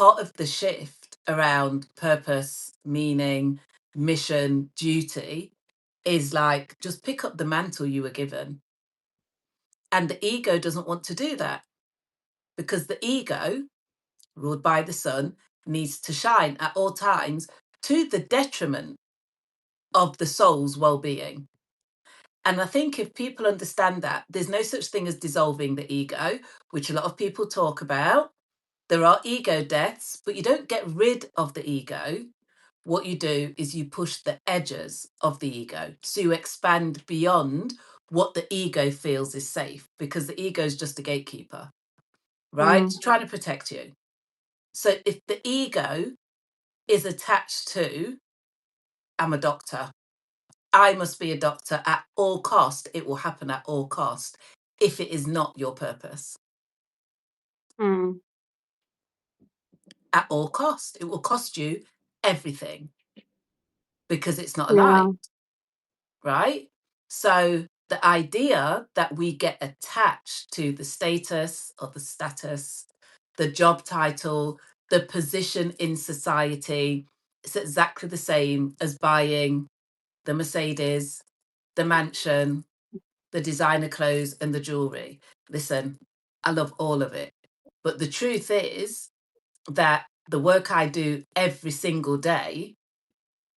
part of the shift around purpose, meaning, mission, duty is like, just pick up the mantle you were given. And the ego doesn't want to do that, because the ego, ruled by the sun, needs to shine at all times to the detriment of the soul's well-being. And I think if people understand that, there's no such thing as dissolving the ego, which a lot of people talk about. There are ego deaths, but you don't get rid of the ego. What you do is you push the edges of the ego. So you expand beyond what the ego feels is safe, because the ego is just a gatekeeper, right? It's trying to protect you. So if the ego is attached to, I'm a doctor, I must be a doctor at all cost, it will happen at all cost if it is not your purpose. At all cost. It will cost you everything because it's not aligned, right? So the idea that we get attached to the status or the status, the job title, the position in society, it's exactly the same as buying the Mercedes, the mansion, the designer clothes, and the jewelry. Listen, I love all of it. But the truth is that the work I do every single day,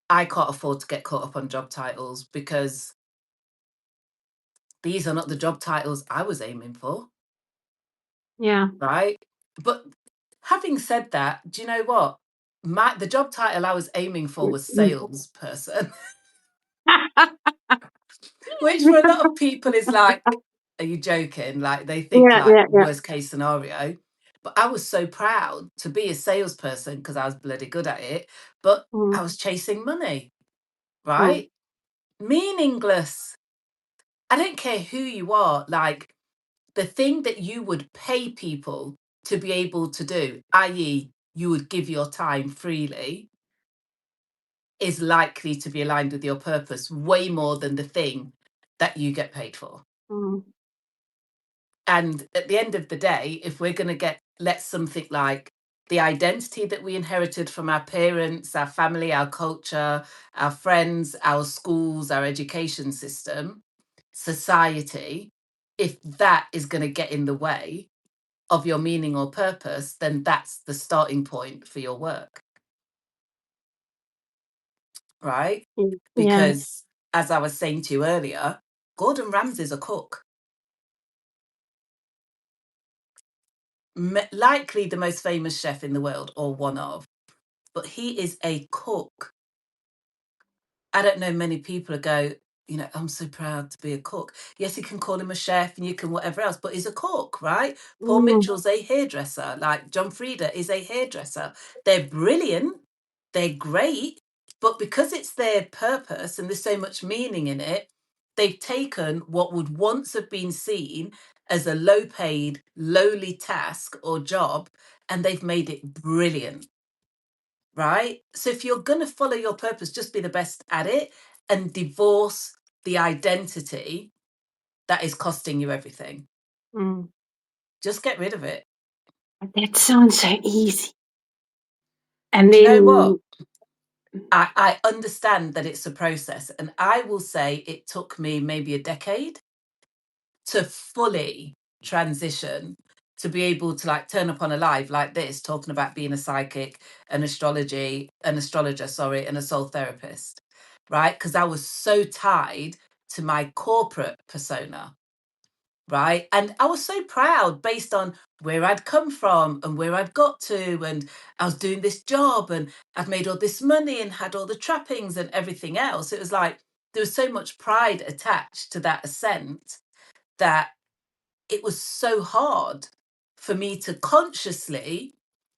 I can't afford to get caught up on job titles, because these are not the job titles I was aiming for. Yeah. Right. But having said that, do you know what? The job title I was aiming for was salesperson, which for a lot of people is like, are you joking? Like, they think like worst case scenario. But I was so proud to be a salesperson because I was bloody good at it. But I was chasing money, right? Meaningless. I don't care who you are. Like, the thing that you would pay people to be able to do, i.e., you would give your time freely, is likely to be aligned with your purpose way more than the thing that you get paid for. And at the end of the day, if we're going to let something like the identity that we inherited from our parents, our family, our culture, our friends, our schools, our education system, society, if that is going to get in the way of your meaning or purpose, then that's the starting point for your work. Right? Because as I was saying to you earlier, Gordon Ramsay's a cook. Likely the most famous chef in the world, or one of, but he is a cook. I don't know many people who go, you know, I'm so proud to be a cook. Yes, you can call him a chef and you can whatever else, but he's a cook, right? Paul Mitchell's a hairdresser. Like, John Frieda is a hairdresser. They're brilliant. They're great. But because it's their purpose and there's so much meaning in it, they've taken what would once have been seen as a low paid, lowly task or job, and they've made it brilliant. Right? So if you're going to follow your purpose, just be the best at it and divorce the identity that is costing you everything. Just get rid of it. That sounds so easy. And do then, you know what? I understand that it's a process, and I will say it took me maybe a decade to fully transition, to be able to like turn up on a live like this talking about being a psychic, an astrologer, and a soul therapist, right? Because I was so tied to my corporate persona, right? And I was so proud based on where I'd come from and where I'd got to, and I was doing this job and I'd made all this money and had all the trappings and everything else. It was like there was so much pride attached to that ascent that it was so hard for me to consciously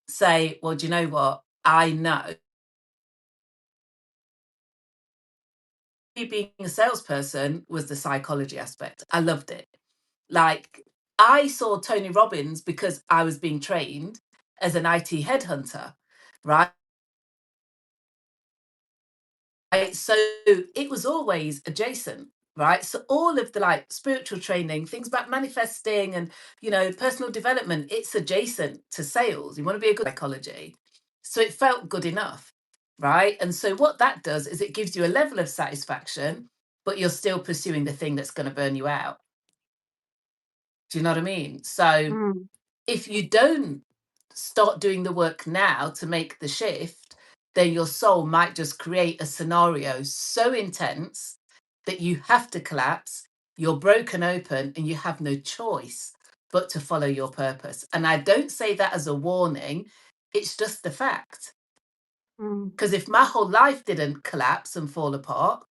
say, well, do you know what? I know. Being a salesperson was the psychology aspect. I loved it. Like, I saw Tony Robbins because I was being trained as an IT headhunter, right? So it was always adjacent. right? So all of the like spiritual training, things about manifesting and, you know, personal development, it's adjacent to sales. You want to be a good psychology. So it felt good enough, right? And so what that does is it gives you a level of satisfaction, but you're still pursuing the thing that's going to burn you out. Do you know what I mean? So if you don't start doing the work now to make the shift, then your soul might just create a scenario so intense that you have to collapse, you're broken open, and you have no choice but to follow your purpose. And I don't say that as a warning, it's just the fact. Because if my whole life didn't collapse and fall apart,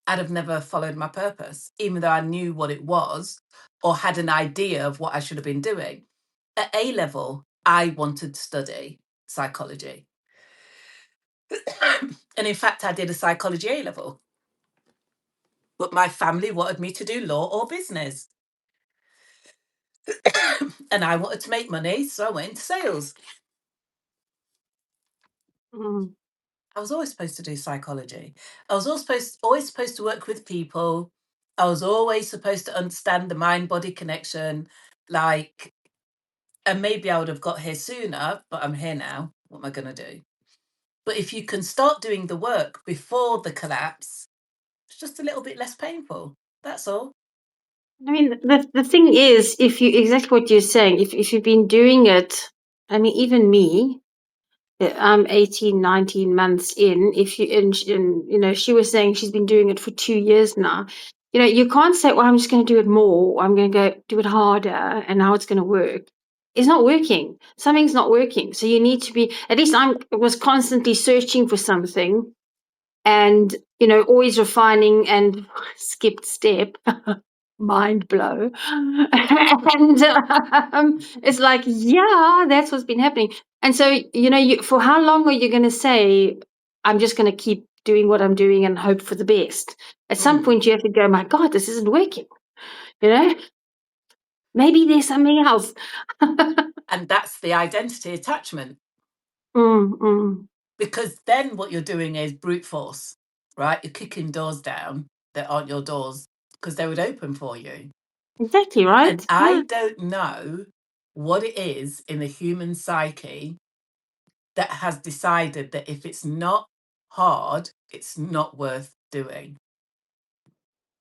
I'd have never followed my purpose, even though I knew what it was or had an idea of what I should have been doing. At A level, I wanted to study psychology. And in fact, I did a psychology A level. But my family wanted me to do law or business. And I wanted to make money, so I went into sales. I was always supposed to do psychology. I was always supposed to work with people. I was always supposed to understand the mind-body connection. Like, and maybe I would have got here sooner, but I'm here now. What am I going to do? But if you can start doing the work before the collapse, it's just a little bit less painful. That's all. I mean, the thing is, if you exactly what you're saying, if you've been doing it, I mean, even me, I'm 18, 19 months in. If you and you know, she was saying she's been doing it for 2 years now. You know, you can't say, "Well, I'm just going to do it more. Or I'm going to go do it harder, and now it's going to work." It's not working. Something's not working. So you need to be. At least I was constantly searching for something, and you know, always refining and skipped step. Mind blow. And it's like, yeah, that's what's been happening. And so, you know, for how long are you going to say, I'm just going to keep doing what I'm doing and hope for the best? At some point, you have to go, my God, this isn't working. You know, maybe there's something else. And that's the identity attachment. Because then what you're doing is brute force, right? You're kicking doors down that aren't your doors because they would open for you. Exactly, right? And I don't know what it is in the human psyche that has decided that if it's not hard, it's not worth doing.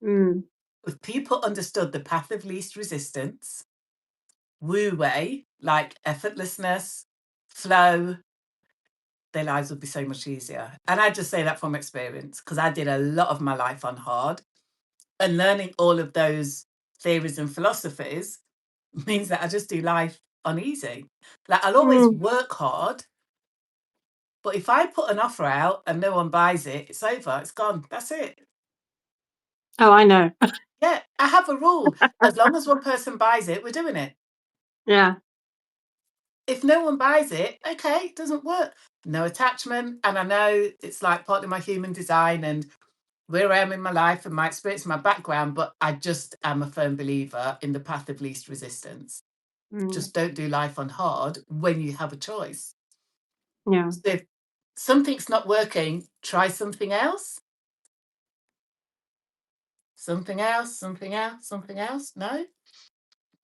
If people understood the path of least resistance, Wu Wei, like effortlessness, flow, their lives would be so much easier. And I just say that from experience because I did a lot of my life on hard, and learning all of those theories and philosophies means that I just do life on easy. Like, I'll always work hard, but if I put an offer out and no one buys it, it's over, it's gone, that's it. Oh, I know. Yeah, I have a rule. As long as one person buys it, we're doing it. Yeah. If no one buys it, okay, it doesn't work. No attachment. And I know it's like part of my human design and where I am in my life and my experience, my background, but I just am a firm believer in the path of least resistance. Just don't do life on hard when you have a choice. Yeah. So if something's not working, try something else. Something else, something else, something else. No?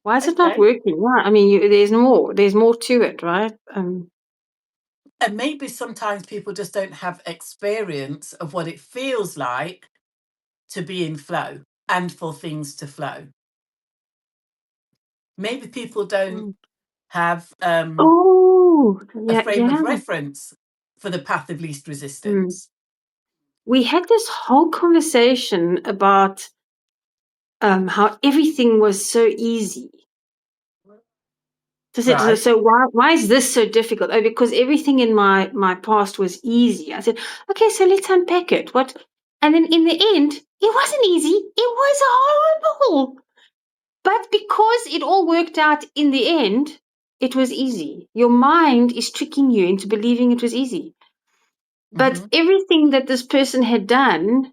Why is it not working? Yeah, I mean, there's more to it, right? And maybe sometimes people just don't have experience of what it feels like to be in flow and for things to flow. Maybe people don't have a frame of reference for the path of least resistance. We had this whole conversation about how everything was so easy. So why is this so difficult? Oh, because everything in my past was easy. I said, okay, so let's unpack it. What? And then in the end, it wasn't easy. It was horrible. But because it all worked out in the end, it was easy. Your mind is tricking you into believing it was easy. But everything that this person had done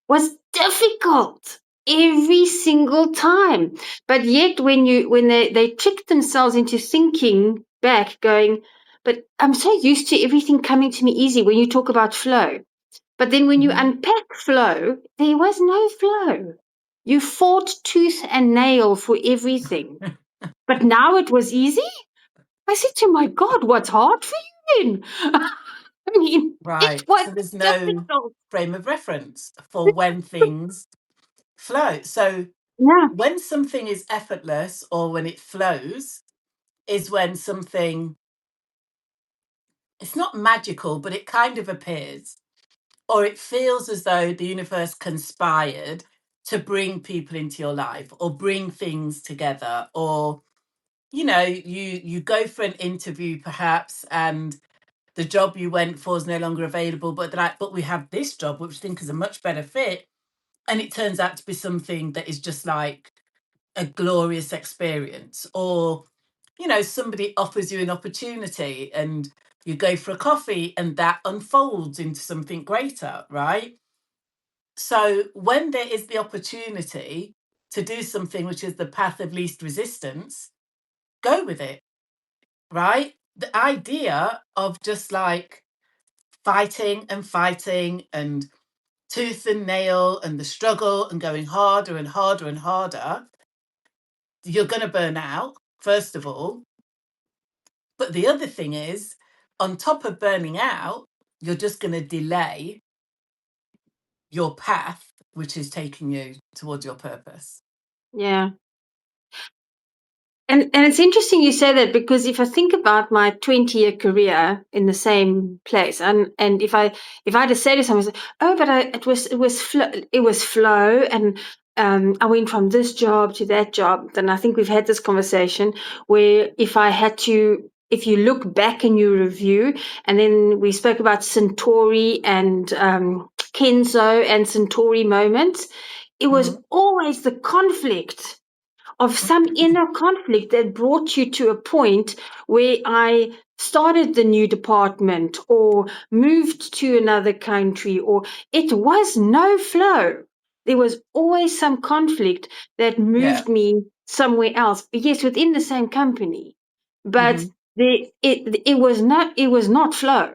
was difficult every single time. But yet when they tricked themselves into thinking back, going, but I'm so used to everything coming to me easy when you talk about flow. But then when you Mhm. unpack flow, there was no flow. You fought tooth and nail for everything. But now it was easy? I said to my God, what's hard for you then? I mean, it Right. was So there's no difficult. frame of reference for when things flow. So Yeah, when something is effortless or when it flows is when something, it's not magical, but it kind of appears, or it feels as though the universe conspired to bring people into your life or bring things together, or you go for an interview perhaps, and the job you went for is no longer available, but they're like, but we have this job which I think is a much better fit, and it turns out to be something that is just like a glorious experience. Or somebody offers you an opportunity and you go for a coffee and that unfolds into something greater, right? So when there is the opportunity to do something which is the path of least resistance, go with it, right? The idea of just like fighting and tooth and nail and the struggle and going harder and harder and harder, you're going to burn out, first of all. But the other thing is, on top of burning out, you're just going to delay your path, which is taking you towards your purpose. yeah. And it's interesting you say that, because if I think about my 20-year career in the same place, and if I had to say to someone, oh, but it was flow, and I went from this job to that job, then I think we've had this conversation where if you look back and you review, and then we spoke about Centauri and Kenzo and Centauri moments, it was Mhm. always the conflict of some inner conflict that brought you to a point where I started the new department or moved to another country, or it was no flow. There was always some conflict that Yeah. moved me somewhere else. Yes, within the same company, but Hmm. it was not flow,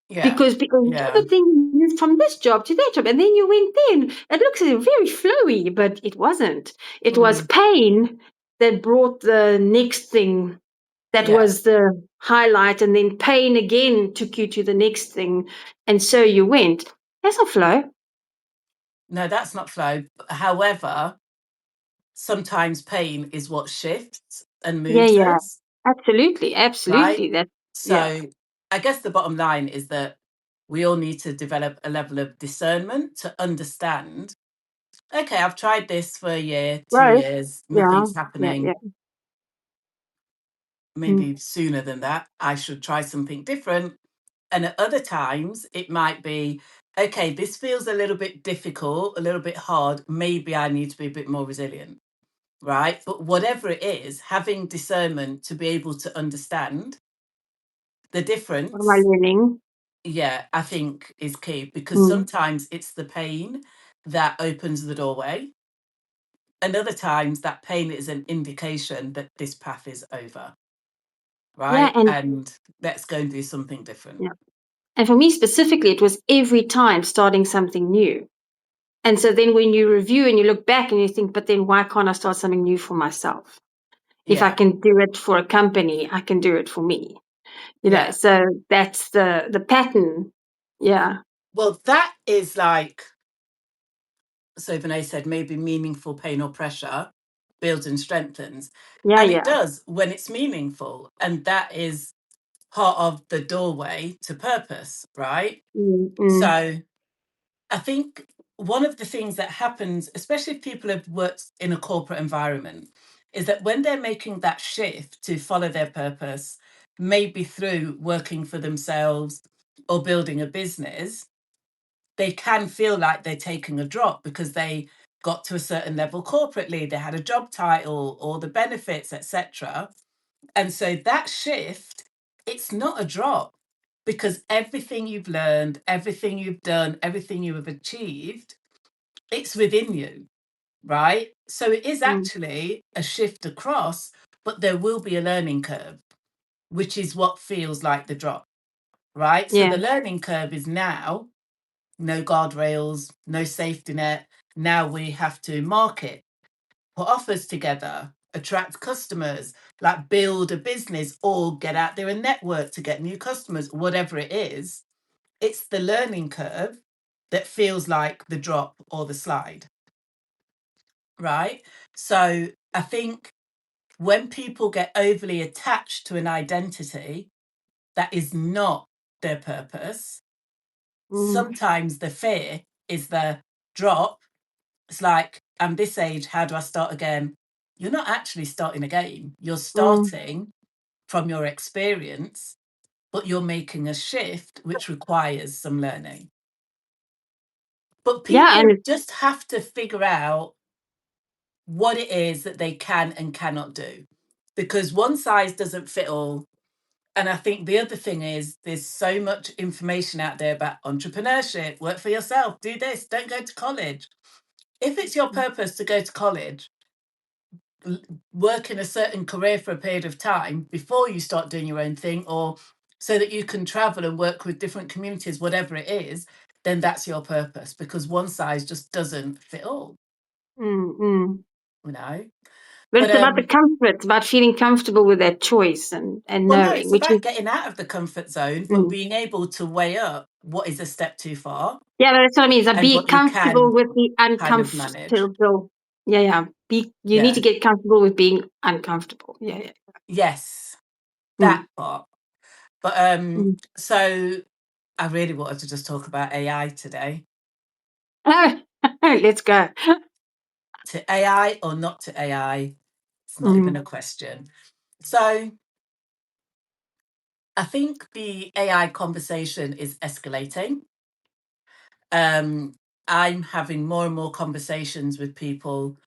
Yeah. because you did Yeah. the thing, you moved from this job to that job, and then you went in. It looks very flowy, but it wasn't. It was Mm. pain that brought the next thing. That Yeah. was the highlight, and then pain again took you to the next thing, and so you went. That's not flow. No, that's not flow. However, sometimes pain is what shifts and Yeah, moves yeah, us, absolutely, right? absolutely. That, yeah, So I guess the bottom line is that we all need to develop a level of discernment to understand, okay, I've tried this for a year, right. 2 years, Yeah, nothing's yeah, happening. yeah. Mm. Maybe sooner than that, I should try something different. And at other times, it might be, okay, this feels a little bit difficult, a little bit hard. Maybe I need to be a bit more resilient, right? But whatever it is, having discernment to be able to understand the What am I difference, learning? yeah, I think is key, because Mm. sometimes it's the pain that opens the doorway. And other times that pain is an indication that this path is over, Yeah, right? and And let's go and do something different. yeah. And for me specifically, it was every time starting something new. And so then when you review and you look back and you think, but then why can't I start something new for myself? If I Yeah. can do it for a company, I can do it for me. Yeah. So that's the pattern. Yeah. Well, that is like, so Vinay said, maybe meaningful pain or pressure builds and strengthens. Yeah, And it yeah. does when it's meaningful. And that is part of the doorway to purpose, right? Mm, mm. So I think one of the things that happens, especially if people have worked in a corporate environment, is that when they're making that shift to follow their purpose, maybe through working for themselves or building a business, they can feel like they're taking a drop because they got to a certain level corporately, they had a job title, all the benefits, etc. And so that shift, it's not a drop, because everything you've learned, everything you've done, everything you have achieved, it's within you, right? So it is Mm. actually a shift across, but there will be a learning curve, which is what feels like the drop, right? So Yeah. the learning curve is now no guardrails, no safety net. Now we have to market, put offers together, attract customers, like build a business or get out there and network to get new customers, whatever it is. It's the learning curve that feels like the drop or the slide, right? So I think when people get overly attached to an identity that is not their purpose, sometimes the fear is the drop. It's like, I'm this age, how do I start again? You're not actually starting again. You're starting from your experience, but you're making a shift which requires some learning. But Yeah, people and just have to figure out what it is that they can and cannot do, because one size doesn't fit all. And I think the other thing is there's so much information out there about entrepreneurship, work for yourself, do this, don't go to college. If it's your purpose to go to college, work in a certain career for a period of time before you start doing your own thing, or so that you can travel and work with different communities, whatever it is, then that's your purpose, because one size just doesn't fit all, you know. but But it's about the comfort. It's about feeling comfortable with that choice and well, no, knowing, it's which is about getting out of the comfort zone, but being able to weigh up what is a step too far yeah, that's what I mean. Is like and be what you comfortable can with the kind of manage. uncomfortable. Yeah. You need Yeah. to get comfortable with being uncomfortable. Yeah. Yes, that Mm. part. But so I really wanted to just talk about AI today. Oh, let's go. To AI or not to AI, it's not even a question. So I think the AI conversation is escalating. I'm having more and more conversations with people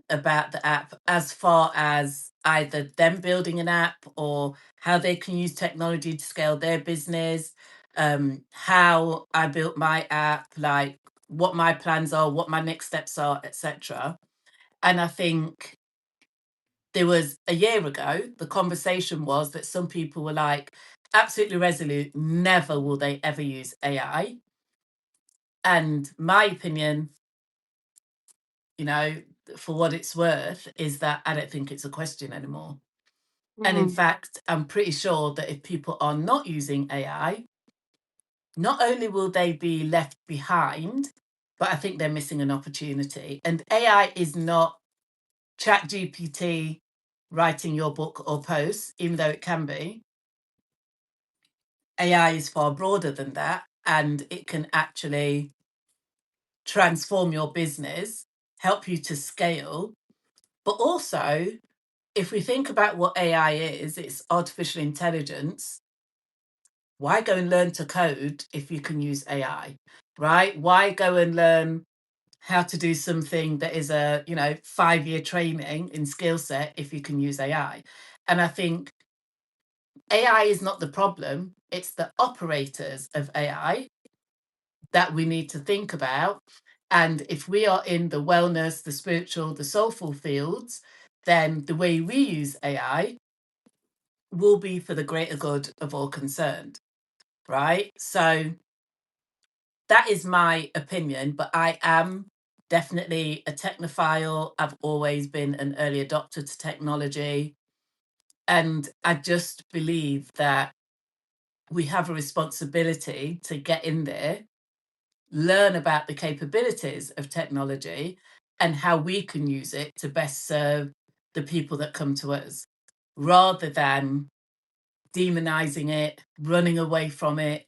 about the app, as far as either them building an app or how they can use technology to scale their business, how I built my app, like what my plans are, what my next steps are, etc. And I think there was a year ago, the conversation was that some people were like, absolutely resolute, never will they ever use AI. And my opinion, you know, for what it's worth, is that I don't think it's a question anymore. And in fact, I'm pretty sure that if people are not using AI, not only will they be left behind, but I think they're missing an opportunity. And AI is not ChatGPT writing your book or posts, even though it can be. AI is far broader than that, and it can actually transform your business, help you to scale. But also, if we think about what AI is, it's artificial intelligence. Why go and learn to code if you can use AI, right? Why go and learn how to do something that is a 5-year training in skill set if you can use AI? And I think AI is not the problem, it's the operators of AI that we need to think about. And if we are in the wellness, the spiritual, the soulful fields, then the way we use AI will be for the greater good of all concerned, right? So that is my opinion, but I am definitely a technophile. I've always been an early adopter to technology. And I just believe that we have a responsibility to get in there, learn about the capabilities of technology and how we can use it to best serve the people that come to us, rather than demonizing it, running away from it,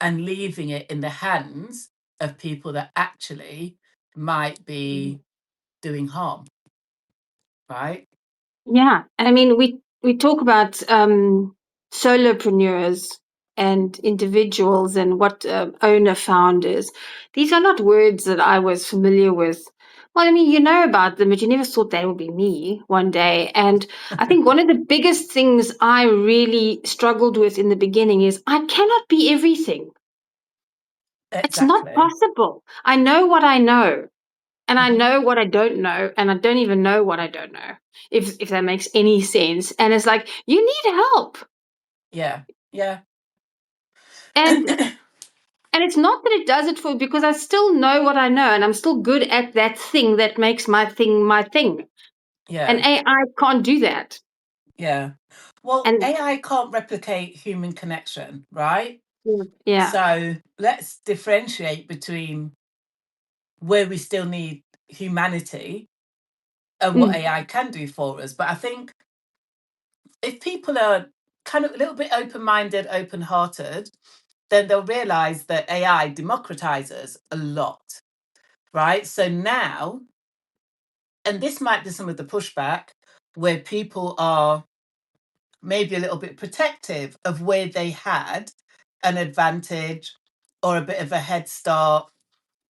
and leaving it in the hands of people that actually might be doing harm, right? Yeah, and I mean, we talk about solopreneurs and individuals and what owner founders. These are not words that I was familiar with. Well, I mean, you know about them, but you never thought that would be me one day. And I think one of the biggest things I really struggled with in the beginning is I cannot be everything. It's not Exactly. possible. I know what I know. And I Mhm. know what I don't know, and I don't even know what I don't know, if that makes any sense. And it's like, you need help. Yeah, yeah. And And it's not that it does it for, because I still know what I know and I'm still good at that thing that makes my thing my thing. Yeah. And AI can't do that. Yeah. Well, And AI can't replicate human connection, right? yeah. So let's differentiate between where we still need humanity and what Mm. AI can do for us. But I think if people are kind of a little bit open-minded, open-hearted, then they'll realize that AI democratizes a lot, right? So now, and this might be some of the pushback where people are maybe a little bit protective of where they had an advantage or a bit of a head start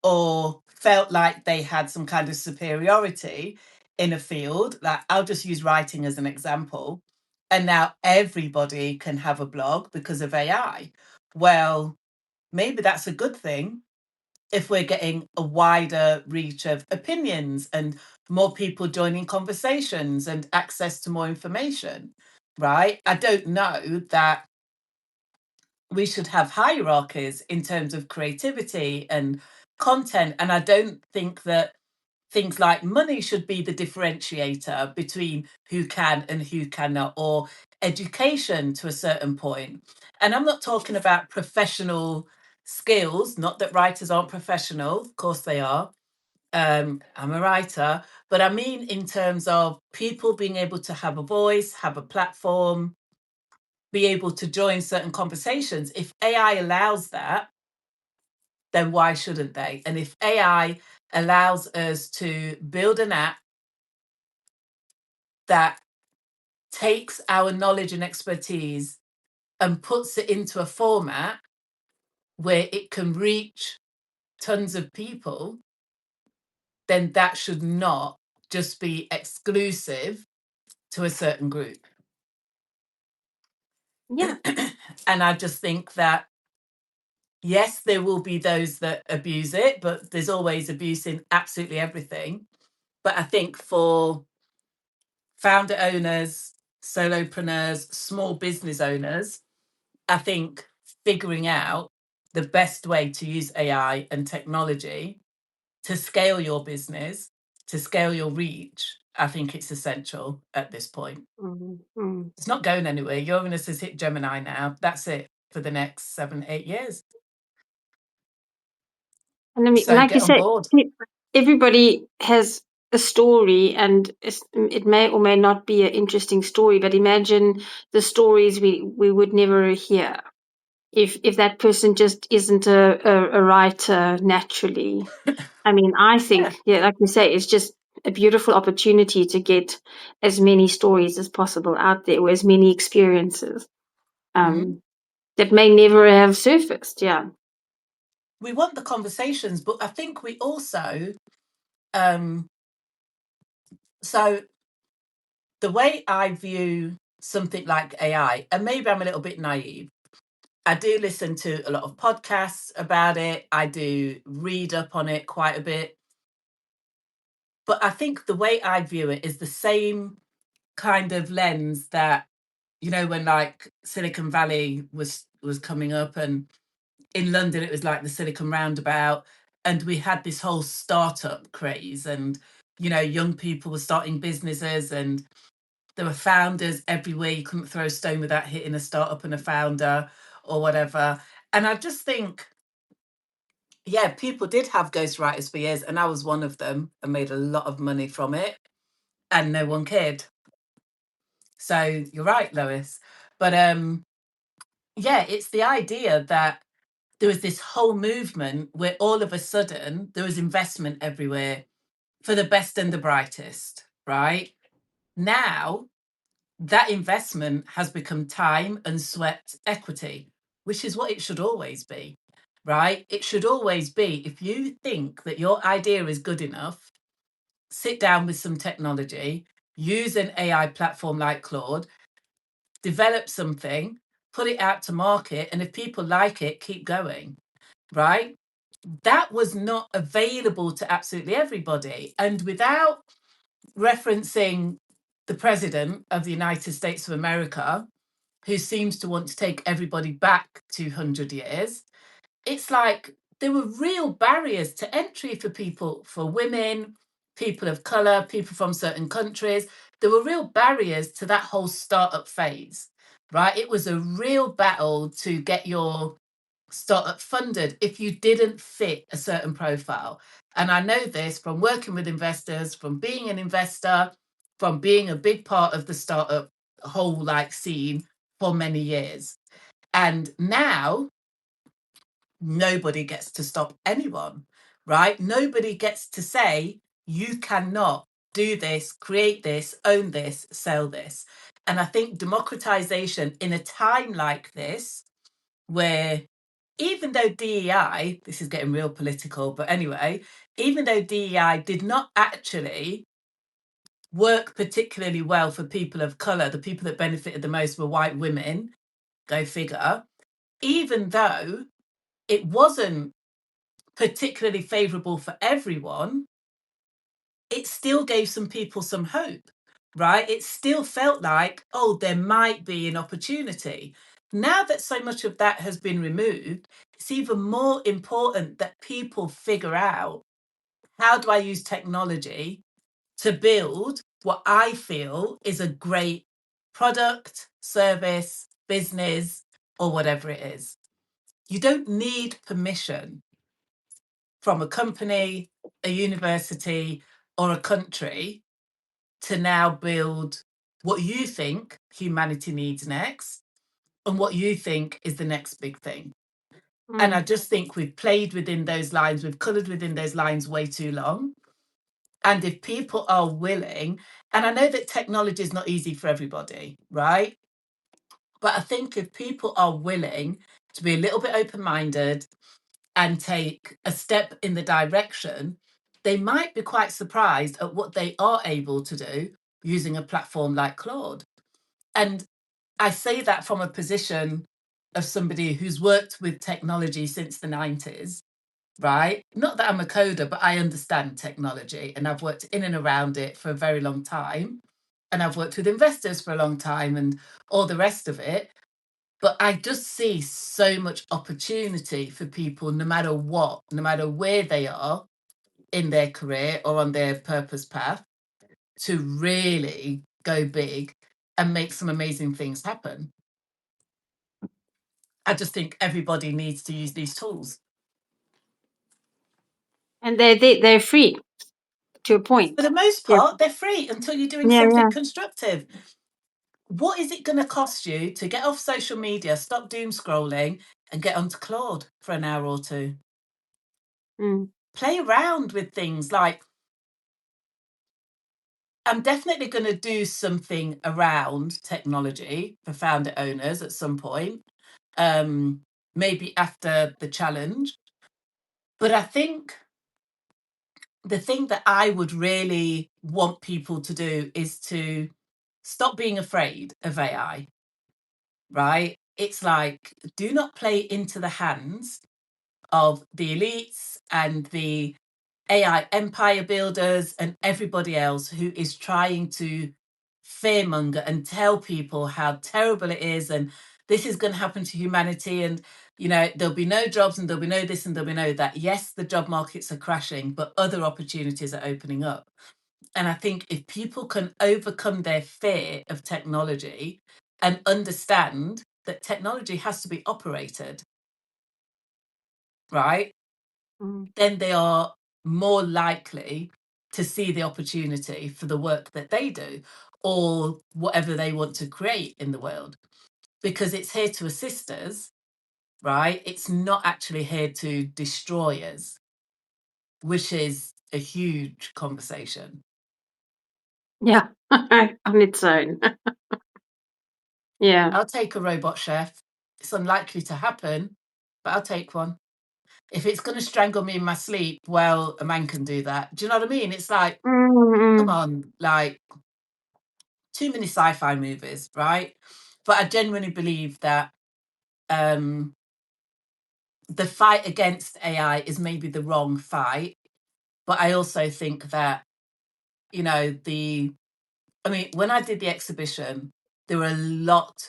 or felt like they had some kind of superiority in a field. Like, I'll just use writing as an example. And now everybody can have a blog because of AI. Well, maybe that's a good thing if we're getting a wider reach of opinions and more people joining conversations and access to more information, right? I don't know that we should have hierarchies in terms of creativity and content. And I don't think that things like money should be the differentiator between who can and who cannot, or education to a certain point. And I'm not talking about professional skills, not that writers aren't professional, of course they are. I'm a writer, but I mean in terms of people being able to have a voice, have a platform, be able to join certain conversations. If AI allows that, then why shouldn't they? And if AI allows us to build an app that takes our knowledge and expertise and puts it into a format where it can reach tons of people, then that should not just be exclusive to a certain group. Yeah. And I just think that, yes, there will be those that abuse it, but there's always abuse in absolutely everything. But I think for founder owners, solopreneurs, small business owners, I think figuring out the best way to use AI and technology to scale your business, to scale your reach, I think it's essential at this point. Mm-hmm. It's not going anywhere. Uranus has hit Gemini now. That's it for the next 7-8 years. And I mean, So like you get on say, board. everybody has a story, and it may or may not be an interesting story. But imagine the stories we would never hear if that person just isn't a writer naturally. I mean, I Yeah. think, yeah, like you say, it's just a beautiful opportunity to get as many stories as possible out there, or as many experiences Mm-hmm. that may never have surfaced. Yeah. We want the conversations, but I think we also, um, so the way I view something like AI, and maybe I'm a little bit naive, I do listen to a lot of podcasts about it. I do read up on it quite a bit. But I think the way I view it is the same kind of lens that, when like Silicon Valley was coming up, and in London it was like the Silicon Roundabout, and we had this whole startup craze, and young people were starting businesses, and there were founders everywhere. You couldn't throw a stone without hitting a startup and a founder or whatever. And I just think, yeah, people did have ghostwriters for years, and I was one of them and made a lot of money from it, and no one cared. So you're right, Lois. But yeah, it's the idea that there was this whole movement where all of a sudden there was investment everywhere for the best and the brightest, right? Now that investment has become time and sweat equity, which is what it should always be, right? It should always be, if you think that your idea is good enough, sit down with some technology, use an AI platform like Claude, develop something, put it out to market, and if people like it, keep going, right? That was not available to absolutely everybody. And without referencing the president of the United States of America, who seems to want to take everybody back 200 years, it's like there were real barriers to entry for people, for women, people of color, people from certain countries. There were real barriers to that whole startup phase, right? It was a real battle to get your startup funded if you didn't fit a certain profile. And I know this from working with investors, from being an investor, from being a big part of the startup whole like scene for many years. And now nobody gets to stop anyone, right? Nobody gets to say, you cannot do this, create this, own this, sell this. And I think democratization in a time like this, where even though DEI, this is getting real political, but anyway, even though DEI did not actually work particularly well for people of color, the people that benefited the most were white women, go figure, even though it wasn't particularly favorable for everyone, it still gave some people some hope, right? It still felt like, oh, there might be an opportunity. Now that so much of that has been removed, it's even more important that people figure out, how do I use technology to build what I feel is a great product, service, business, or whatever it is. You don't need permission from a company, a university, or a country to now build what you think humanity needs next and what you think is the next big thing. And I just think we've played within those lines, we've coloured within those lines way too long. And if people are willing, and I know that technology is not easy for everybody, right? But I think if people are willing to be a little bit open minded and take a step in the direction, they might be quite surprised at what they are able to do using a platform like Claude. And I say that from a position of somebody who's worked with technology since the 90s, right? Not that I'm a coder, but I understand technology and I've worked in and around it for a very long time. And I've worked with investors for a long time and all the rest of it. But I just see so much opportunity for people, no matter what, no matter where they are in their career or on their purpose path, to really go big and make some amazing things happen. I just think everybody needs to use these tools. And they're free to a point. For the most Yeah. part, they're free until you're doing Yeah, something yeah. constructive. What is it going to cost you to get off social media, stop doom scrolling, and get onto Claude for an hour or two? Play around with things like, I'm definitely going to do something around technology for founder owners at some point, maybe after the challenge. But I think the thing that I would really want people to do is to stop being afraid of AI, right? It's like, do not play into the hands of the elites and the AI empire builders and everybody else who is trying to fearmonger and tell people how terrible it is and this is going to happen to humanity and there'll be no jobs and there'll be no this and there'll be no that. Yes, the job markets are crashing, but other opportunities are opening up. And I think if people can overcome their fear of technology and understand that technology has to be operated, right, then they are more likely to see the opportunity for the work that they do or whatever they want to create in the world, because it's here to assist us, right? It's not actually here to destroy us, which is a huge conversation. Yeah, on its own. Yeah. I'll take a robot chef. It's unlikely to happen, but I'll take one. If it's going to strangle me in my sleep, well, a man can do that. Do you know what I mean? It's like, come on, like, too many sci-fi movies, right? But I genuinely believe that the fight against AI is maybe the wrong fight. But I also think that, when I did the exhibition, there were a lot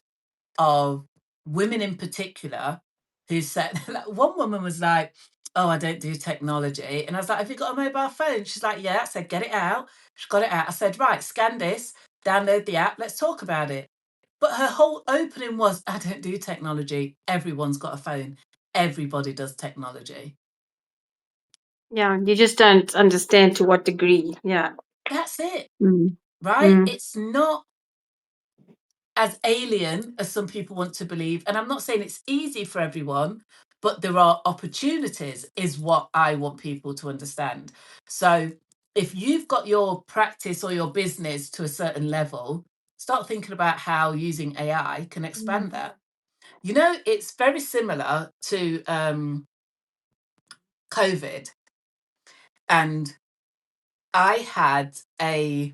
of women in particular who said, like, one woman was like, oh, I don't do technology. And I was like, have you got a mobile phone? She's like, yeah. I said, get it out. She got it out. I said, right, scan this, download the app, let's talk about it. But her whole opening was, I don't do technology. Everyone's got a phone. Everybody does technology. Yeah, you just don't understand to what degree. Yeah. That's it. Mm. Right? Mm. It's not as alien as some people want to believe. And I'm not saying it's easy for everyone, but there are opportunities, is what I want people to understand. So if you've got your practice or your business to a certain level, start thinking about how using AI can expand that. You know, it's very similar to COVID. And I had a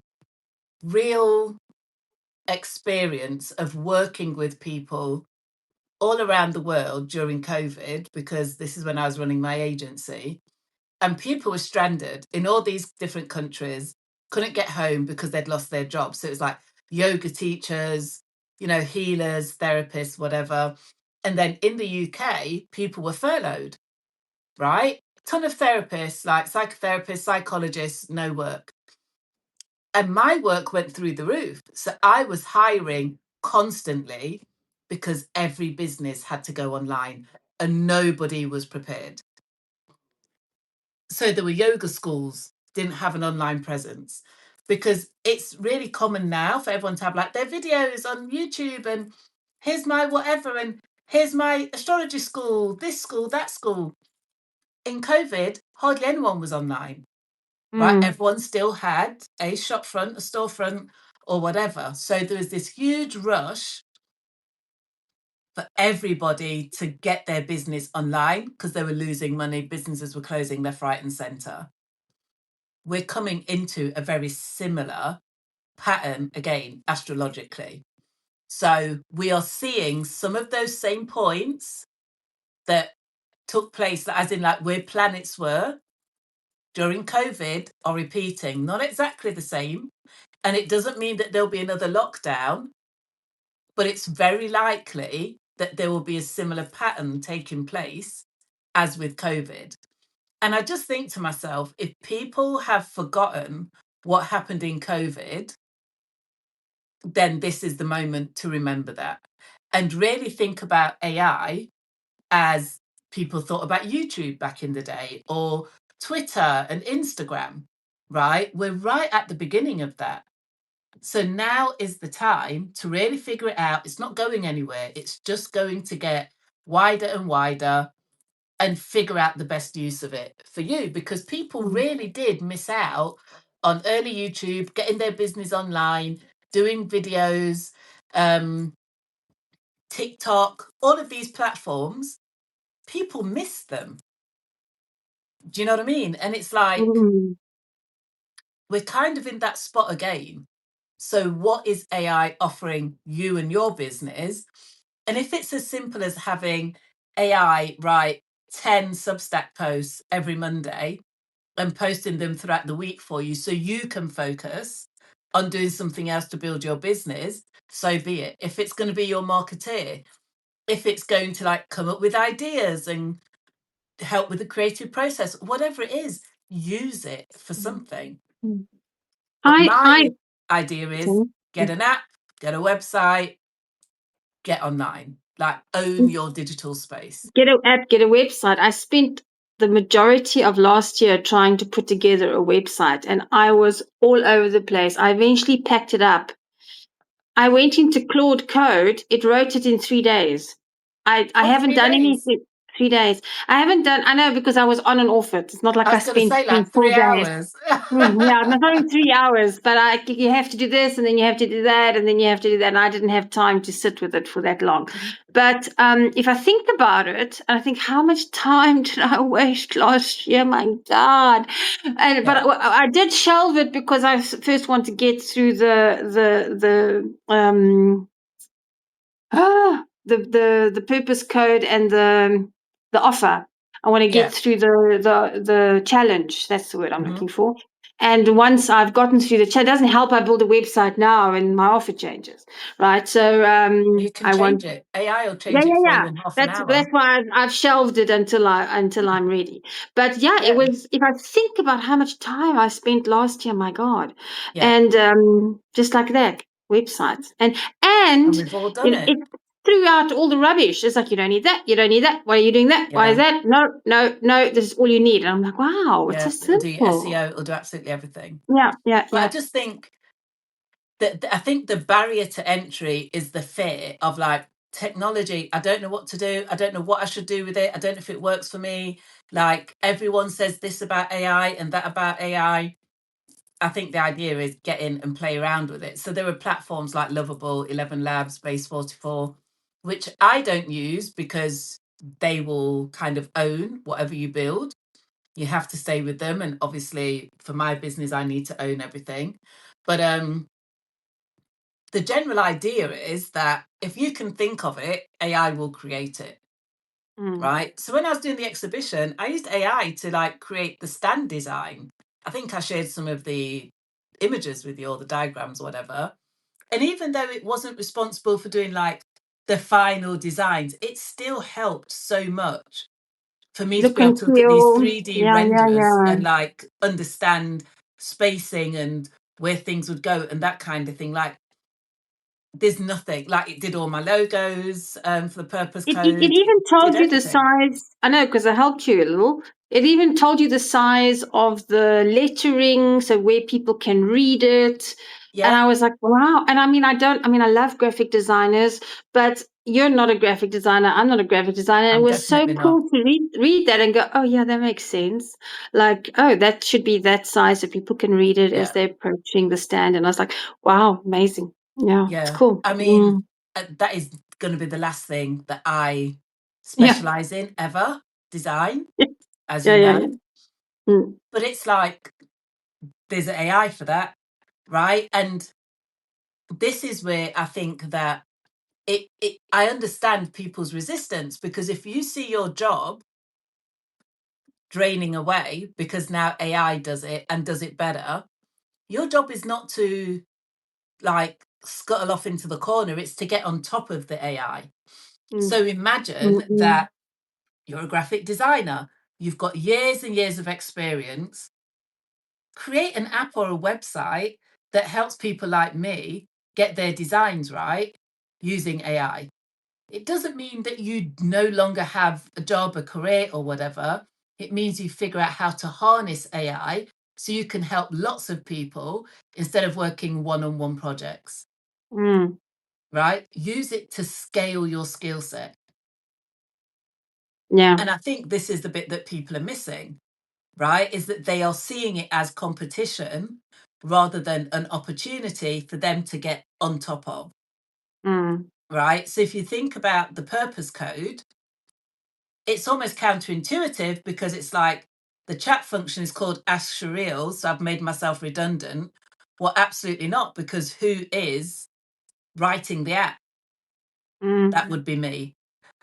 real experience of working with people all around the world during COVID, because this is when I was running my agency, and people were stranded in all these different countries, couldn't get home because they'd lost their jobs. So it was like yoga teachers, you know, healers, therapists, whatever. And then in the UK, people were furloughed, right? A ton of therapists, like psychotherapists, psychologists, no work. And my work went through the roof. So I was hiring constantly because every business had to go online and nobody was prepared. So there were yoga schools, didn't have an online presence, because it's really common now for everyone to have like their videos on YouTube and here's my whatever and here's my astrology school, this school, that school. In COVID, hardly anyone was online. Right? Everyone still had a shop front, a storefront, or whatever. So there was this huge rush for everybody to get their business online because they were losing money. Businesses were closing left, right, and centre. We're coming into a very similar pattern again, astrologically. So we are seeing some of those same points that took place, as in like where planets were during COVID, are repeating. Not exactly the same. And it doesn't mean that there'll be another lockdown, but it's very likely that there will be a similar pattern taking place as with COVID. And I just think to myself, if people have forgotten what happened in COVID, then this is the moment to remember that and really think about AI as people thought about YouTube back in the day, or Twitter and Instagram, right? We're right at the beginning of that. So now is the time to really figure it out. It's not going anywhere. It's just going to get wider and wider, and figure out the best use of it for you, because people really did miss out on early YouTube, getting their business online, doing videos, TikTok, all of these platforms. People missed them. Do you know what I mean? And it's like, we're kind of in that spot again. So what is AI offering you and your business? And if it's as simple as having AI write 10 Substack posts every Monday and posting them throughout the week for you so you can focus on doing something else to build your business, so be it. If it's going to be your marketeer, if it's going to like come up with ideas and help with the creative process, whatever it is, use it for something. But my idea is get an app, get a website, get online, like own your digital space. Get an app, get a website. I spent the majority of last year trying to put together a website, and I was all over the place. I eventually packed it up. I went into Claude Code. It wrote it in 3 days. I haven't 3 done days? anything. 3 days. I haven't done, I know, because I was on and off it. It's not like I I was going to spent say like 4 3 days. hours. Yeah, not only 3 hours, but you have to do this, and then you have to do that, and then you have to do that. And I didn't have time to sit with it for that long. But if I think about it, I think, how much time did I waste last year? My God! But I did shelve it because I first want to get through the purpose code and the offer. I want to get through the challenge. That's the word I'm looking for. And once I've gotten through the chat, it doesn't help I build a website now and my offer changes, right? So You can I want, change it. AI will yeah, change it yeah, for yeah. you in half an hour. That's why I've shelved it until I'm ready. But yeah, Yeah. it was. If I think about how much time I spent last year, my God, Yeah. and just like that, websites and we've all done you know, it. it threw out all the rubbish. It's like you don't need that. You don't need that. Why are you doing that? Why is Yeah. that? No, no, no. This is all you need. And I'm like, wow, it's so Yeah. It'll do your simple. SEO. It'll do absolutely everything. Yeah, yeah, But I yeah. just think that I think the barrier to entry is the fear of like technology. I don't know what to do. I don't know what I should do with it. I don't know if it works for me. Like everyone says this about AI and that about AI. I think the idea is get in and play around with it. So there are platforms like Lovable, 11 Labs, Base 44, which I don't use because they will kind of own whatever you build. You have to stay with them. And obviously for my business, I need to own everything. But the general idea is that if you can think of it, AI will create it. Right. So when I was doing the exhibition, I used AI to like create the stand design. I think I shared some of the images with you or the diagrams or whatever. And even though it wasn't responsible for doing like the final designs, it still helped so much for me to Look be able and to look at these feel. 3D Yeah, yeah, renderers yeah. and like understand spacing and where things would go and that kind of thing. Like there's nothing like it did all my logos for the purpose code. It even Did told you the everything. size. I know because I helped you a little. It even told you the size of the lettering, so where people can read it. And Yeah. I was like, wow. And I mean, I love graphic designers, but you're not a graphic designer. I'm not a graphic designer. And I'm it was so definitely not. cool to read that and go, oh, yeah, that makes sense. Like, oh, that should be that size so people can read it as Yeah. they're approaching the stand. And I was like, wow, amazing. Yeah, it's Yeah. cool. I mean, that is going to be the last thing that I Yeah. specialize in ever, design, as Yeah, you yeah, know. yeah. Mm. But it's like there's an AI for that, right? And this is where I think that I understand people's resistance, because if you see your job draining away because now AI does it and does it better, your job is not to like scuttle off into the corner, it's to get on top of the AI. So imagine that you're a graphic designer, you've got years and years of experience. Create an app or a website that helps people like me get their designs right using AI. It doesn't mean that you no longer have a job, a career, or whatever. It means you figure out how to harness AI so you can help lots of people instead of working one-on-one projects. Right? Use it to scale your skill set. Yeah. And I think this is the bit that people are missing, right? Is that they are seeing it as competition rather than an opportunity for them to get on top of. Right? So if you think about the purpose code, it's almost counterintuitive because it's like the chat function is called Ask Sharil, so I've made myself redundant. Well, absolutely not, because who is writing the app? That would be me,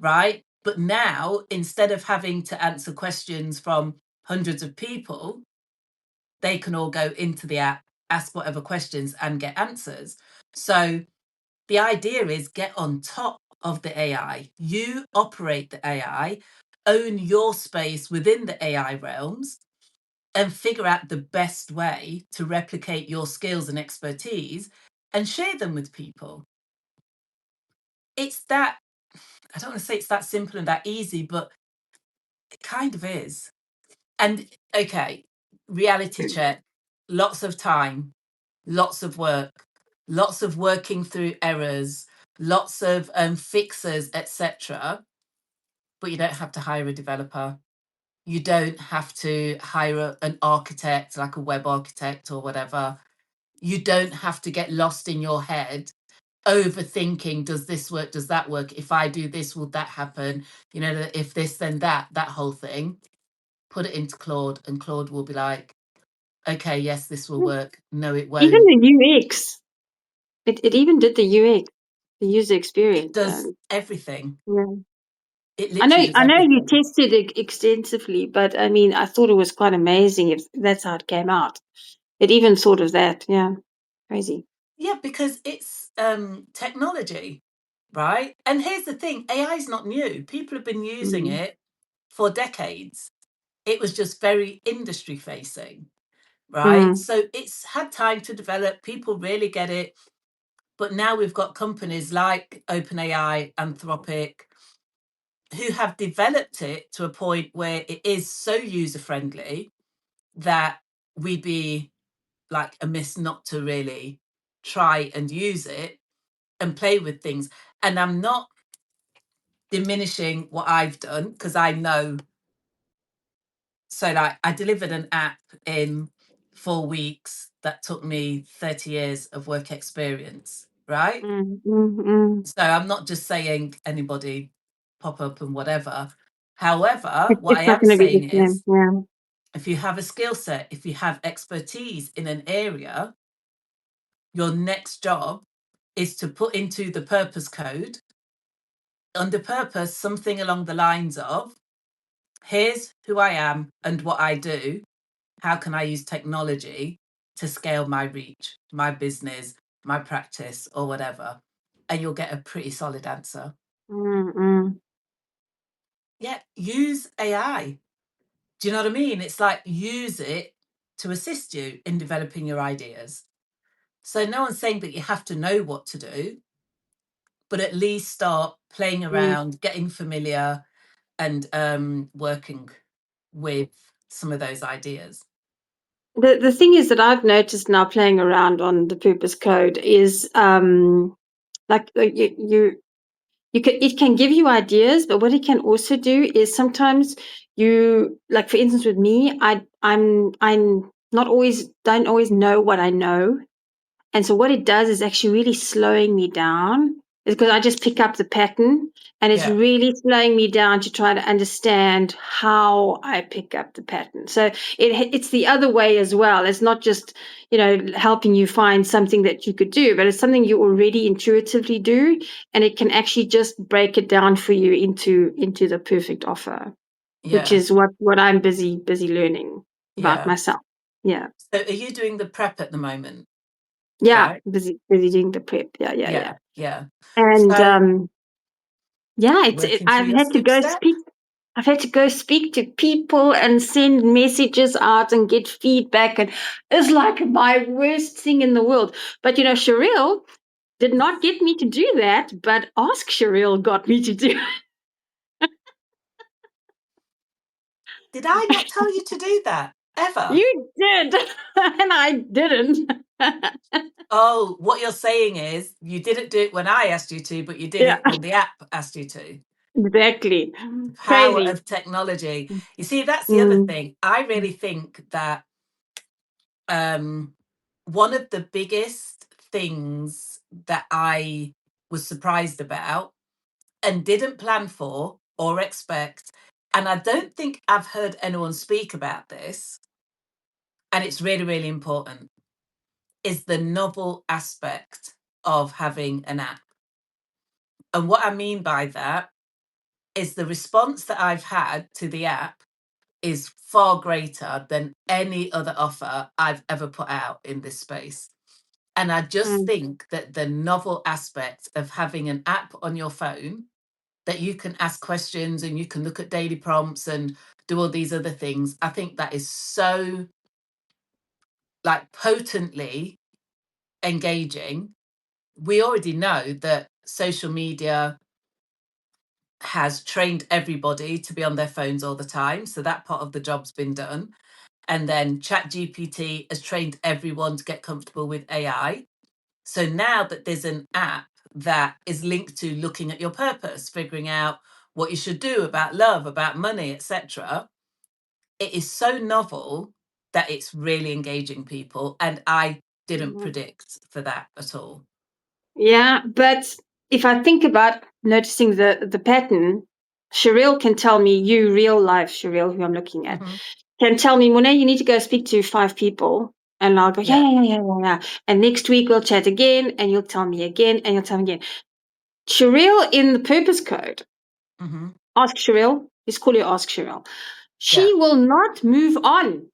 right? But now, instead of having to answer questions from hundreds of people, they can all go into the app, ask whatever questions, and get answers. So the idea is get on top of the AI. You operate the AI, own your space within the AI realms, and figure out the best way to replicate your skills and expertise and share them with people. It's that, I don't want to say it's that simple and that easy, but it kind of is. And okay, reality check, lots of time, lots of work, lots of working through errors, lots of fixes, etc. But you don't have to hire a developer. You don't have to hire an architect, like a web architect or whatever. You don't have to get lost in your head overthinking, does this work, does that work, if I do this will that happen, you know, if this then that whole thing. Put it into Claude and Claude will be like, okay, yes, this will work, no it Even won't. the UX, it even did the UX, the user It experience. does everything. Yeah. It literally does I know you everything. tested it extensively, but I mean, I thought it was quite amazing if that's how it came out. It even thought of that. Yeah. Crazy. Yeah, because it's technology, right? And here's the thing, AI is not new. People have been using it for decades. It was just very industry facing, right? So it's had time to develop. People really get it. But now we've got companies like OpenAI, Anthropic, who have developed it to a point where it is so user friendly that we'd be like amiss not to really try and use it and play with things. And I'm not diminishing what I've done, because I know. So like I delivered an app in 4 weeks that took me 30 years of work experience, right? So I'm not just saying anybody pop up and whatever. However, what I It's not am going to be saying the same. is, Yeah. if you have a skill set, if you have expertise in an area, your next job is to put into the purpose code, under purpose, something along the lines of, here's who I am and what I do. How can I use technology to scale my reach, my business, my practice, or whatever? And you'll get a pretty solid answer. Yeah, use AI. Do you know what I mean? It's like, use it to assist you in developing your ideas. So no one's saying that you have to know what to do, but at least start playing around, getting familiar, and working with some of those ideas. The thing is that I've noticed now playing around on the purpose code is like it can give you ideas, but what it can also do is sometimes you, like for instance with me, I'm not always, don't always know what I know. And so what it does is actually really slowing me down, is because I just pick up the pattern, and it's Yeah, really slowing me down to try to understand how I pick up the pattern. So it's the other way as well. It's not just, helping you find something that you could do, but it's something you already intuitively do, and it can actually just break it down for you into the perfect offer, which yeah, is what I'm busy learning about yeah. myself. Yeah. So are you doing the prep at the moment? Yeah, Right? busy doing the prep. Yeah. Yeah, yeah. And So yeah, working through I've your had to skip go step. speak. I've had to go speak to people and send messages out and get feedback, and it's like my worst thing in the world. But Cheryl did not get me to do that, but Ask Cheryl got me to do. Did I not tell you to do that ever? You did, and I didn't. Oh, what you're saying is you didn't do it when I asked you to, but you did Yeah, it when the app asked you to. exactly. Power Crazy. of technology. You see, that's the other Mm. thing. I really think that one of the biggest things that I was surprised about and didn't plan for or expect, and I don't think I've heard anyone speak about this, and it's really, really important, is the novel aspect of having an app. And what I mean by that is the response that I've had to the app is far greater than any other offer I've ever put out in this space. And I just Mm. think that the novel aspect of having an app on your phone that you can ask questions and you can look at daily prompts and do all these other things, I think that is so like potently engaging. We already know that social media has trained everybody to be on their phones all the time. So that part of the job's been done. And then ChatGPT has trained everyone to get comfortable with AI. So now that there's an app that is linked to looking at your purpose, figuring out what you should do about love, about money, etc., it is so novel that it's really engaging people. And I didn't predict for that at all. Yeah, but if I think about noticing the pattern, Cheryl can tell me, you real life Cheryl, who I'm looking at, Mm-hmm. can tell me, Monet, you need to go speak to 5 people. And I'll go, yeah, Yeah. yeah, yeah, yeah, yeah. And next week we'll chat again, and you'll tell me again, and you'll tell me again. Cheryl in the purpose code, Mm-hmm. Ask Cheryl, just call her Ask Cheryl. Yeah. She will not move on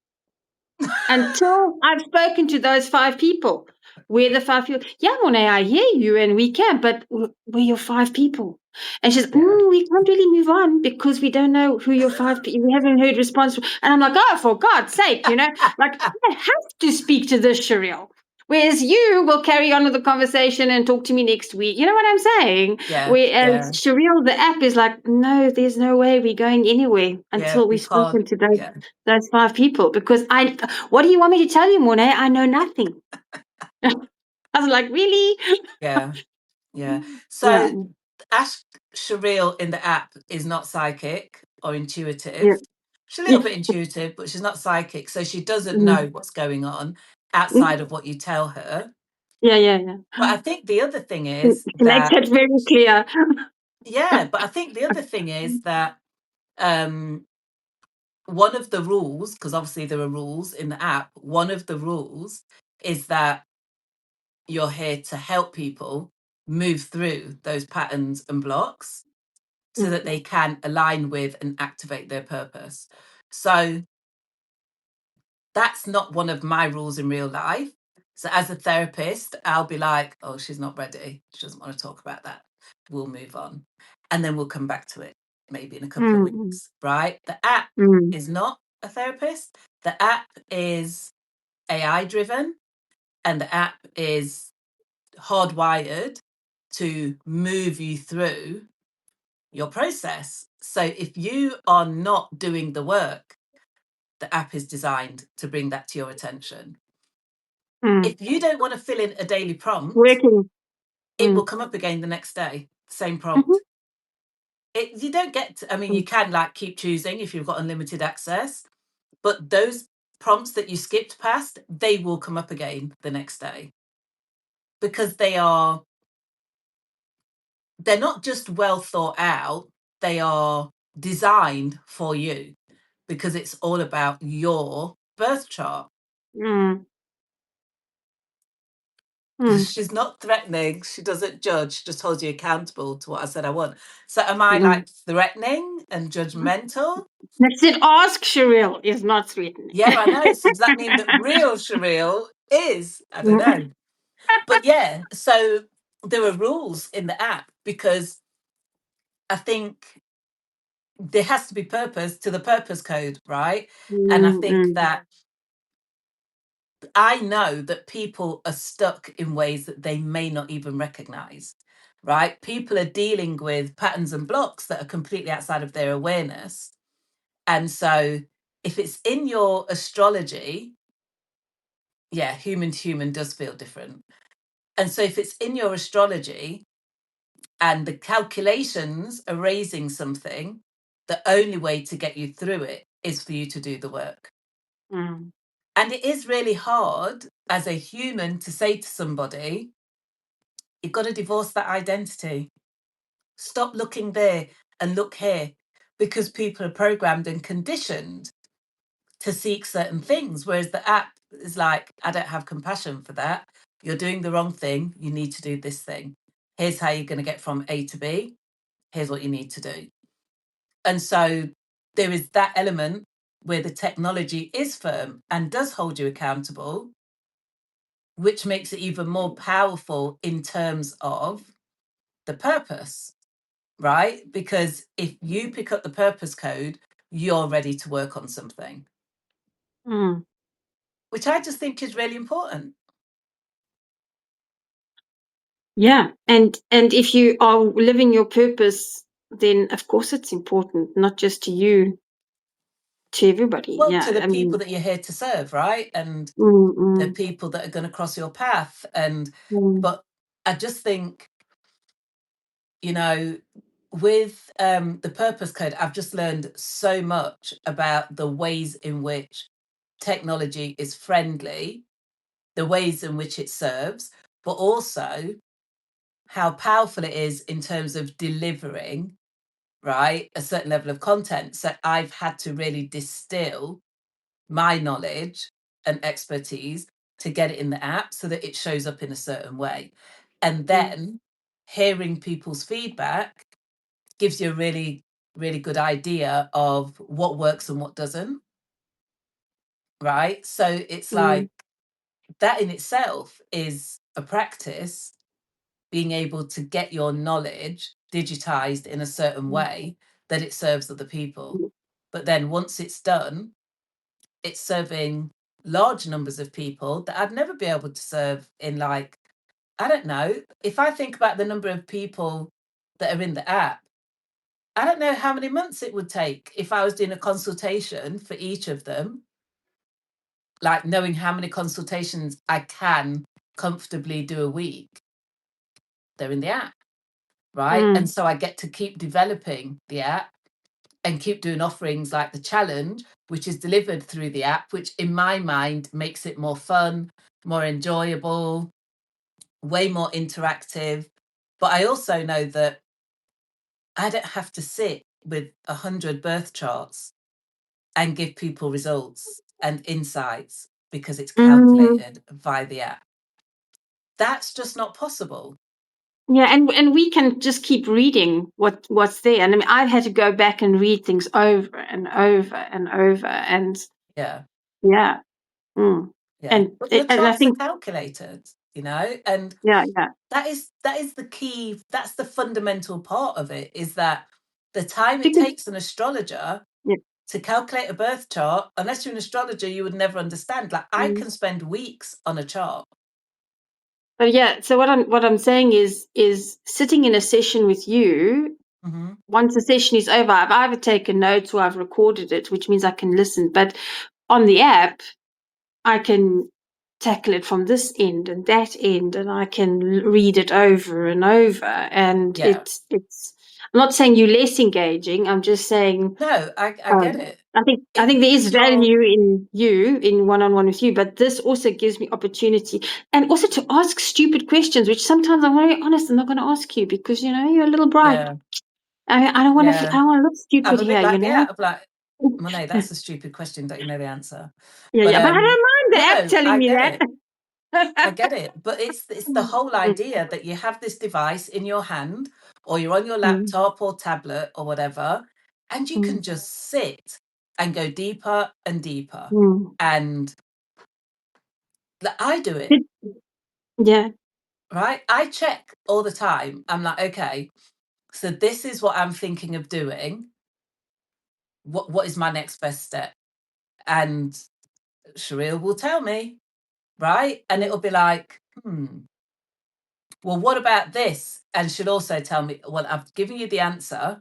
until I've spoken to those 5 people. We're the 5 people. Yeah, Monet, I hear you, and we can, but we're your 5 people. And she's, Yeah. we can't really move on because we don't know who your 5 people. We haven't heard response. And I'm like, oh, for God's sake, like I have to speak to this Cheryl. Whereas you will carry on with the conversation and talk to me next week. You know what I'm saying? Yeah. Whereas Cheryl, the app is like, no, there's no way we're going anywhere until we we've spoken can't. to Yeah. those 5 people. Because what do you want me to tell you, Monet? I know nothing. I was like, really? Yeah. Yeah. Yeah. So Ash Shereel in the app is not psychic or Yeah. intuitive. She's a little bit intuitive, but she's not psychic. So she doesn't know Mm. what's going on outside of what you tell her. Yeah. But I think the other thing is She makes that, it very clear. but I think the other thing is that one of the rules, because obviously there are rules in the app, one of the rules is that you're here to help people move through those patterns and blocks so that they can align with and activate their purpose. So that's not one of my rules in real life. So as a therapist, I'll be like, oh, she's not ready. She doesn't want to talk about that. We'll move on. And then we'll come back to it maybe in a couple of weeks, right? The app is not a therapist. The app is AI driven, and the app is hardwired to move you through your process. So if you are not doing the work, the app is designed to bring that to your attention. If you don't want to fill in a daily prompt, Working. it will come up again the next day, same Mm-hmm. prompt. You don't get to, I mean, you can keep choosing if you've got unlimited access, but those prompts that you skipped past, they will come up again the next day because they're not just well thought out, they are designed for you because it's all about your birth chart. She's not threatening, she doesn't judge, she just holds you accountable to what I said I want. So am I like threatening and judgmental? That's it. Ask Cheryl is not threatening. Yeah, I know. So does that mean that real Cheryl is? I don't know. But yeah, so there are rules in the app because I think there has to be purpose to the purpose code, right? And I think that I know that people are stuck in ways that they may not even recognize, right? People are dealing with patterns and blocks that are completely outside of their awareness. And so if it's in your astrology, yeah, human to human does feel different. And so if it's in your astrology and the calculations are raising something, the only way to get you through it is for you to do the work. And it is really hard as a human to say to somebody, you've got to divorce that identity. Stop looking there and look here, because people are programmed and conditioned to seek certain things. Whereas the app is like, I don't have compassion for that. You're doing the wrong thing. You need to do this thing. Here's how you're going to get from A to B. Here's what you need to do. And so there is that element where the technology is firm and does hold you accountable, which makes it even more powerful in terms of the purpose, right? Because if you pick up the purpose code, you're ready to work on something, which I just think is really important. Yeah, and if you are living your purpose, then of course it's important, not just to you, to everybody. Well, Yeah, to the people that you're here to serve, right? And the people that are going to cross your path. And but I just think, with the purpose code, I've just learned so much about the ways in which technology is friendly, the ways in which it serves, but also how powerful it is in terms of delivering, right, a certain level of content. So I've had to really distill my knowledge and expertise to get it in the app so that it shows up in a certain way. And then hearing people's feedback gives you a really, really good idea of what works and what doesn't. right? So it's like that in itself is a practice, being able to get your knowledge digitized in a certain way that it serves other people. But then once it's done, it's serving large numbers of people that I'd never be able to serve in, like, I don't know, if I think about the number of people that are in the app, I don't know how many months it would take if I was doing a consultation for each of them, like knowing how many consultations I can comfortably do a week. They're in the app, right? And so I get to keep developing the app and keep doing offerings like the challenge, which is delivered through the app, which in my mind makes it more fun, more enjoyable, way more interactive. But I also know that I don't have to sit with 100 birth charts and give people results and insights because it's calculated via the app. That's just not possible. Yeah, and we can just keep reading what's there. And I mean, I've had to go back and read things over and over and over, and Yeah. yeah, Yeah. But your and I charts are think calculated, you know, and yeah, that is the key. That's the fundamental part of it, is that the time it because takes an astrologer yeah, to calculate a birth chart, unless you're an astrologer, you would never understand. Like, I can spend weeks on a chart. but yeah. So what I'm saying is sitting in a session with you. Mm-hmm. Once the session is over, I've either taken notes or I've recorded it, which means I can listen. But on the app, I can tackle it from this end and that end, and I can read it over and over. And Yeah. it's. I'm not saying you're less engaging. I'm just saying No, I get it. I It think there is gives your value in you in one-on-one with you, but this also gives me opportunity and also to ask stupid questions, which sometimes I'm very honest. I'm not going to ask you because you're a little bright. yeah, I don't want to. I yeah. don't want to look I'm stupid a bit here. like, yeah, I'm like, Monet, that's a stupid question. Don't you know the answer? Yeah, But yeah, but I don't mind the app no, telling I me get that. it. I get it. But it's the whole idea that you have this device in your hand, or you're on your laptop or tablet or whatever, and you can just sit and go deeper and deeper. And I do it, Yeah. right? I check all the time. I'm like, okay, so this is what I'm thinking of doing. What is my next best step? And Shereel will tell me, right? And it'll be like, well, what about this? And she'll also tell me, well, I've given you the answer.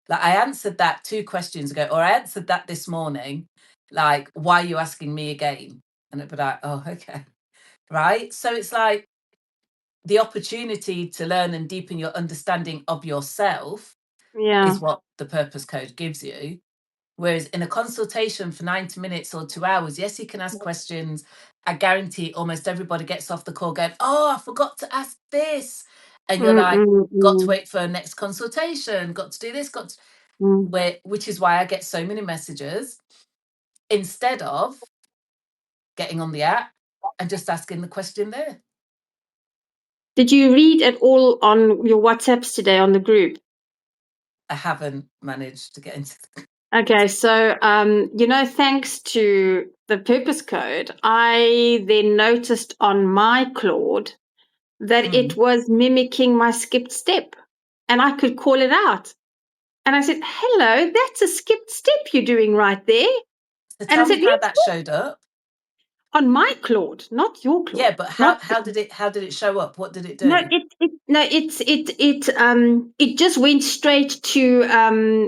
Like, I answered that 2 questions ago, or I answered that this morning. Like, why are you asking me again? And it'd be like, oh, okay. Right. So it's like the opportunity to learn and deepen your understanding of yourself Yeah. is what the purpose code gives you. Whereas in a consultation for 90 minutes or 2 hours, yes, you can ask questions. I guarantee almost everybody gets off the call going, oh, I forgot to ask this. And you're like, got to wait for a next consultation, got to do this, which is why I get so many messages instead of getting on the app and just asking the question there. Did you read at all on your WhatsApps today on the group? I haven't managed to get into Okay, so thanks to the purpose code, I then noticed on my Claude that it was mimicking my skipped step, and I could call it out. And I said, "Hello, that's a skipped step you're doing right there." So And I tell said, me how "Yes, that showed up. on my Claude, not your Yeah, Claude, but not." how did it show up? What did it No, do? it just went straight to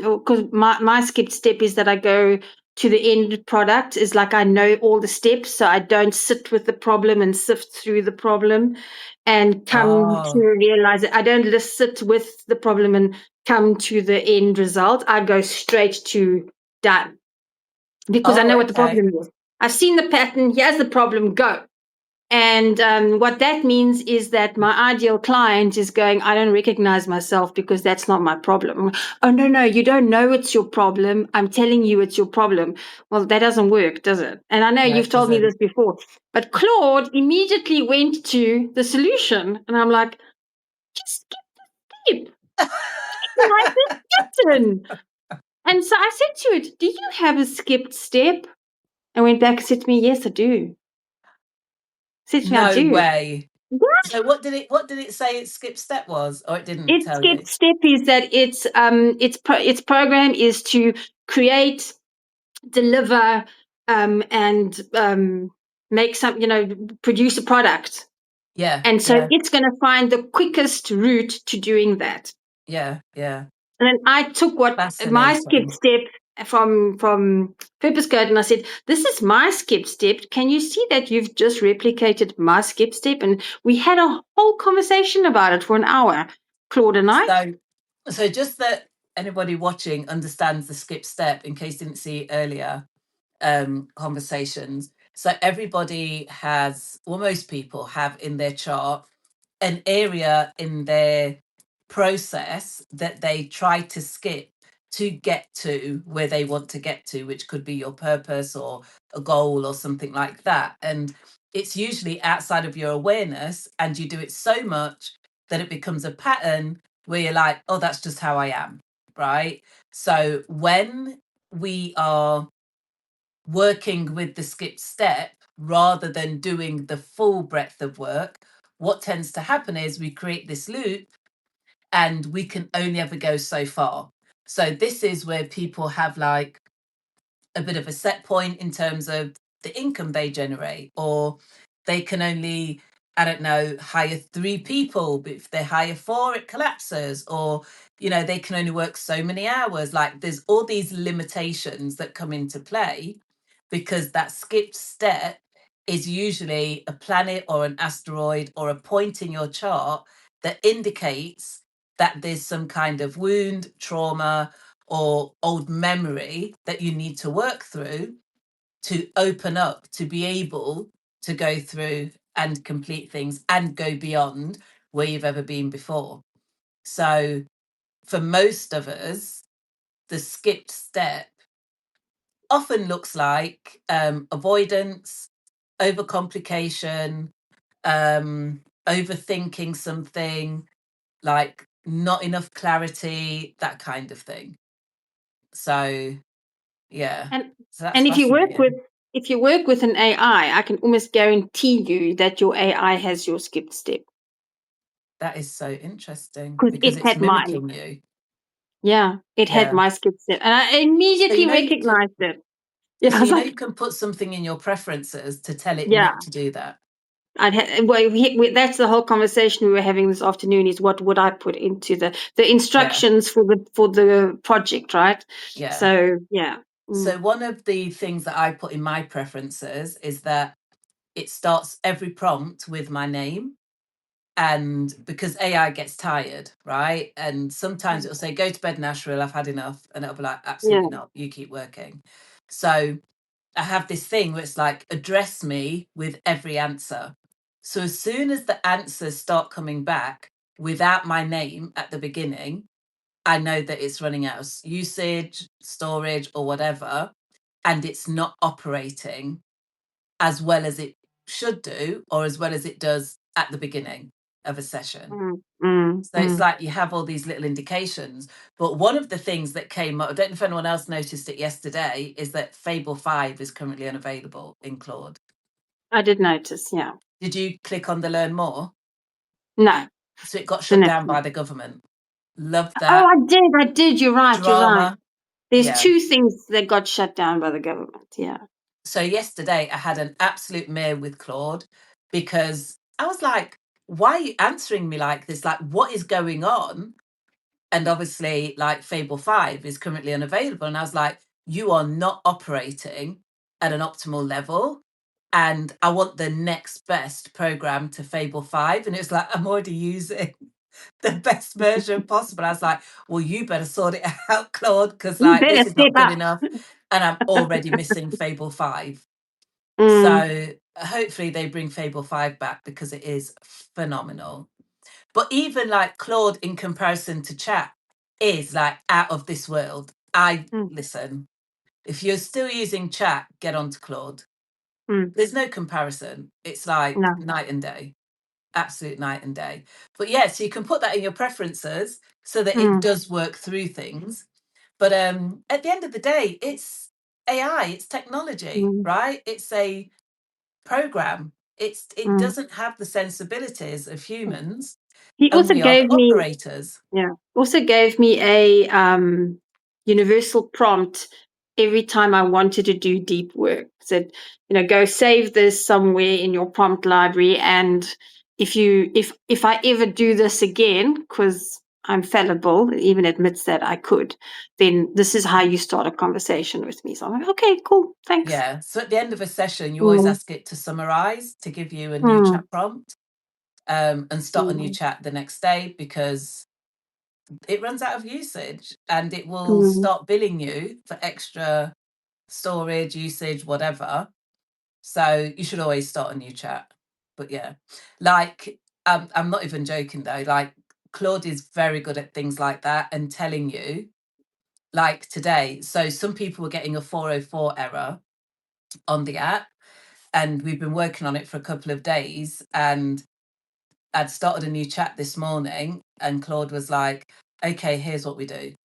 because my skip step is that I go to the end product, is like I know all the steps, so I don't sit with the problem and sift through the problem and come to Oh, realize it. I don't just sit with the problem and come to the end result. I go straight to done because I know what the okay. problem is. I've seen the pattern. Here's the problem. Go. And what that means is that my ideal client is going, I don't recognize myself because that's not my problem. Oh, no, you don't know it's your problem. I'm telling you it's your problem. Well, that doesn't work, does it? And I know No, you've it told me this doesn't. before, but Claude immediately went to the solution. And I'm like, just skip the step. Like this pattern. And so I said to it, do you have a skipped step? I went back and said to me, yes, I do. Said to me, I No do. way. What? So what did it say its skip step was, or it didn't Its tell skip you? step is that its program is to create, deliver, and make some, produce a product. Yeah, And so yeah, it's going to find the quickest route to doing that. yeah, yeah. And then I took what my skip Fascinating. step from Purpose Code, and I said, "This is my skip step. Can you see that you've just replicated my skip step?" And we had a whole conversation about it for an hour, Claude and I. So just that anybody watching understands the skip step, in case you didn't see earlier conversations. So everybody has, well, most people have in their chart an area in their process that they try to skip to get to where they want to get to, which could be your purpose or a goal or something like that. And it's usually outside of your awareness, and you do it so much that it becomes a pattern where you're like, oh, that's just how I am, right? So when we are working with the skip step rather than doing the full breadth of work, what tends to happen is we create this loop and we can only ever go so far. So this is where people have like a bit of a set point in terms of the income they generate, or they can only, I don't know, hire 3 people, but if they hire 4 it collapses, or they can only work so many hours. Like there's all these limitations that come into play because that skipped step is usually a planet or an asteroid or a point in your chart that indicates that there's some kind of wound, trauma, or old memory that you need to work through to open up to be able to go through and complete things and go beyond where you've ever been before. So for most of us, the skipped step often looks like avoidance, overcomplication, overthinking something, like not enough clarity, that kind of thing. So yeah, And so that's and fascinating. if you work with an AI, I can almost guarantee you that your AI has your skip step That is so interesting because because it it's had mine. mimicking you. Yeah, it had Yeah. my skip step, and I So immediately recognized it. Yeah, I so was you like, can put something in your preferences to tell it yeah. not to do that. That's the whole conversation we were having this afternoon. Is what would I put into the Yeah. instructions for the project, right? Yeah. So yeah. So one of the things that I put in my preferences is that it starts every prompt with my name. And because AI gets tired, right? And sometimes it'll say, go to bed, Nashville, I've had enough. And it'll be like, Yeah. absolutely not. You keep working. So I have this thing where it's like, address me with every answer. So as soon as the answers start coming back without my name at the beginning, I know that it's running out of usage, storage, or whatever, and it's not operating as well as it should do, or as well as it does at the beginning of a session. Mm, mm, So it's mm. like you have all these little indications. But one of the things that came up, I don't know if anyone else noticed it yesterday, is that Fable 5 is currently unavailable in Claude. I did notice. Yeah. Did you click on the learn more? No. So it got The shut next down one. by the government. Love Oh, that. I did. I did. You're right. You're right. Drama. There's Yeah. 2 things that got shut down by the government. Yeah. So yesterday I had an absolute mare with Claude because I was like, why are you answering me like this? Like, what is going on? And obviously, like, Fable 5 is currently unavailable. And I was like, you are not operating at an optimal level. And I want the next best program to Fable 5. And it was like, I'm already using the best version possible. I was like, well, you better sort it out, Claude, because You like better this is step not good up. enough. And I'm already missing Fable 5. Mm, So hopefully they bring Fable 5 back because it is phenomenal. But even like Claude in comparison to chat is like out of this world. mm, Listen, if you're still using chat, get onto Claude. mm. There's no comparison. It's like No. night and day, absolute night and day. But yeah, so you can put that in your preferences so that it Mm, does work through things. But at the end of the day, it's AI, it's technology, right? It's a program. It doesn't have the sensibilities of humans, He and also we are the gave me, operators. yeah, also gave me a universal prompt every time I wanted to do deep work. Said, go save this somewhere in your prompt library, and if I ever do this again, because I'm fallible, it even admits that I could, then this is how you start a conversation with me. So I'm like, okay, cool, thanks. Yeah. So at the end of a session, you always ask it to summarize, to give you a new chat prompt, and start a new chat the next day, because it runs out of usage and it will start billing you for extra storage, usage, whatever. So you should always start a new chat. But yeah, like, I'm not even joking though. Like, Claude is very good at things like that and telling you, like today. So some people were getting a 404 error on the app, and we've been working on it for a couple of days. And I'd started a new chat this morning, and Claude was like, okay, here's what we do.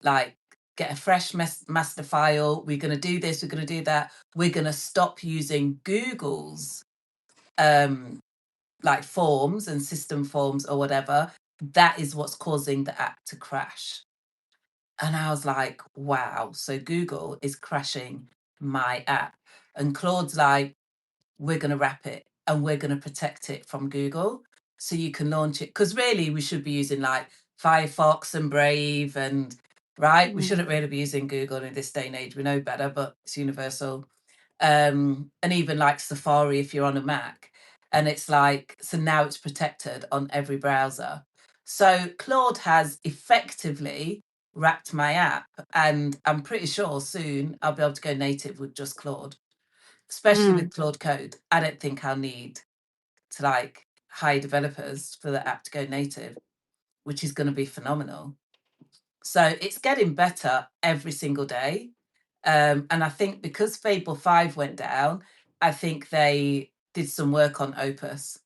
Like, get a fresh master file. We're going to do this. We're going to do that. We're going to stop using Google's like forms and system forms or whatever. That is what's causing the app to crash. And I was like, wow. So Google is crashing my app. And Claude's like, we're going to wrap it and we're going to protect it from Google so you can launch it. Because really, we should be using like Firefox and Brave, and right, we shouldn't really be using Google in this day and age. We know better, but it's universal. And even like Safari if you're on a Mac. And it's like, so now it's protected on every browser. So Claude has effectively wrapped my app, and I'm pretty sure soon I'll be able to go native with just Claude, especially with Claude Code. I don't think I'll need to like hire developers for the app to go native, which is going to be phenomenal. So it's getting better every single day. And I think because Fable 5 went down, I think they did some work on Opus.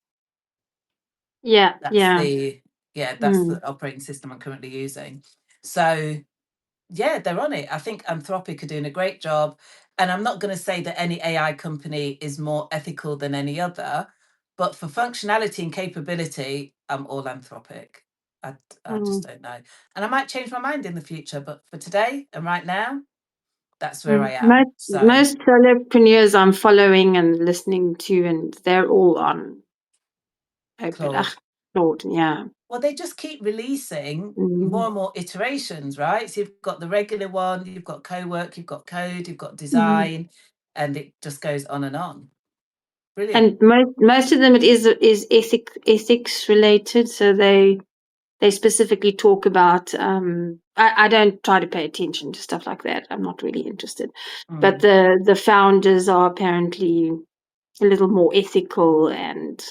Yeah, That's yeah. the operating system I'm currently using. So yeah, they're on it. I think Anthropic are doing a great job. And I'm not going to say that any AI company is more ethical than any other, but for functionality and capability, I'm all Anthropic. I just don't know. And I might change my mind in the future, but for today and right now, that's where I am. So Most solopreneurs I'm following and listening to, and they're all on Claude. Claude, yeah. Well, they just keep releasing more and more iterations, right? So you've got the regular one, you've got co-work, you've got code, you've got design, and it just goes on and on. Brilliant. And most of them it is ethics related, so they specifically talk about. I don't try to pay attention to stuff like that. I'm not really interested. But the founders are apparently a little more ethical and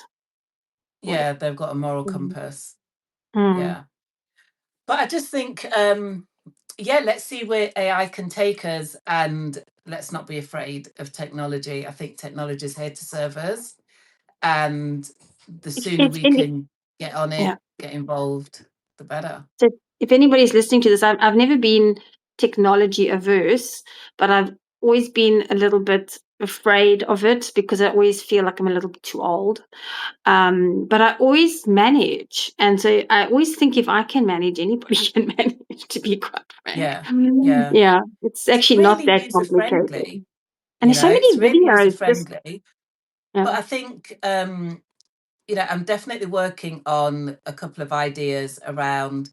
Yeah, they've got a moral compass. Mm. Yeah. But I just think, yeah, let's see where AI can take us, and let's not be afraid of technology. I think technology is here to serve us, and the sooner we can get on it, get involved, the better. So if anybody's listening to this, I've never been technology averse, but I've always been a little bit afraid of it because I always feel like I'm a little bit too old. But I always manage. And so I always think if I can manage, anybody can manage, to be quite frank. Yeah. Yeah. Yeah. It's actually not really that user complicated. friendly. And there's so many It's really user videos. friendly. But I think, I'm definitely working on a couple of ideas around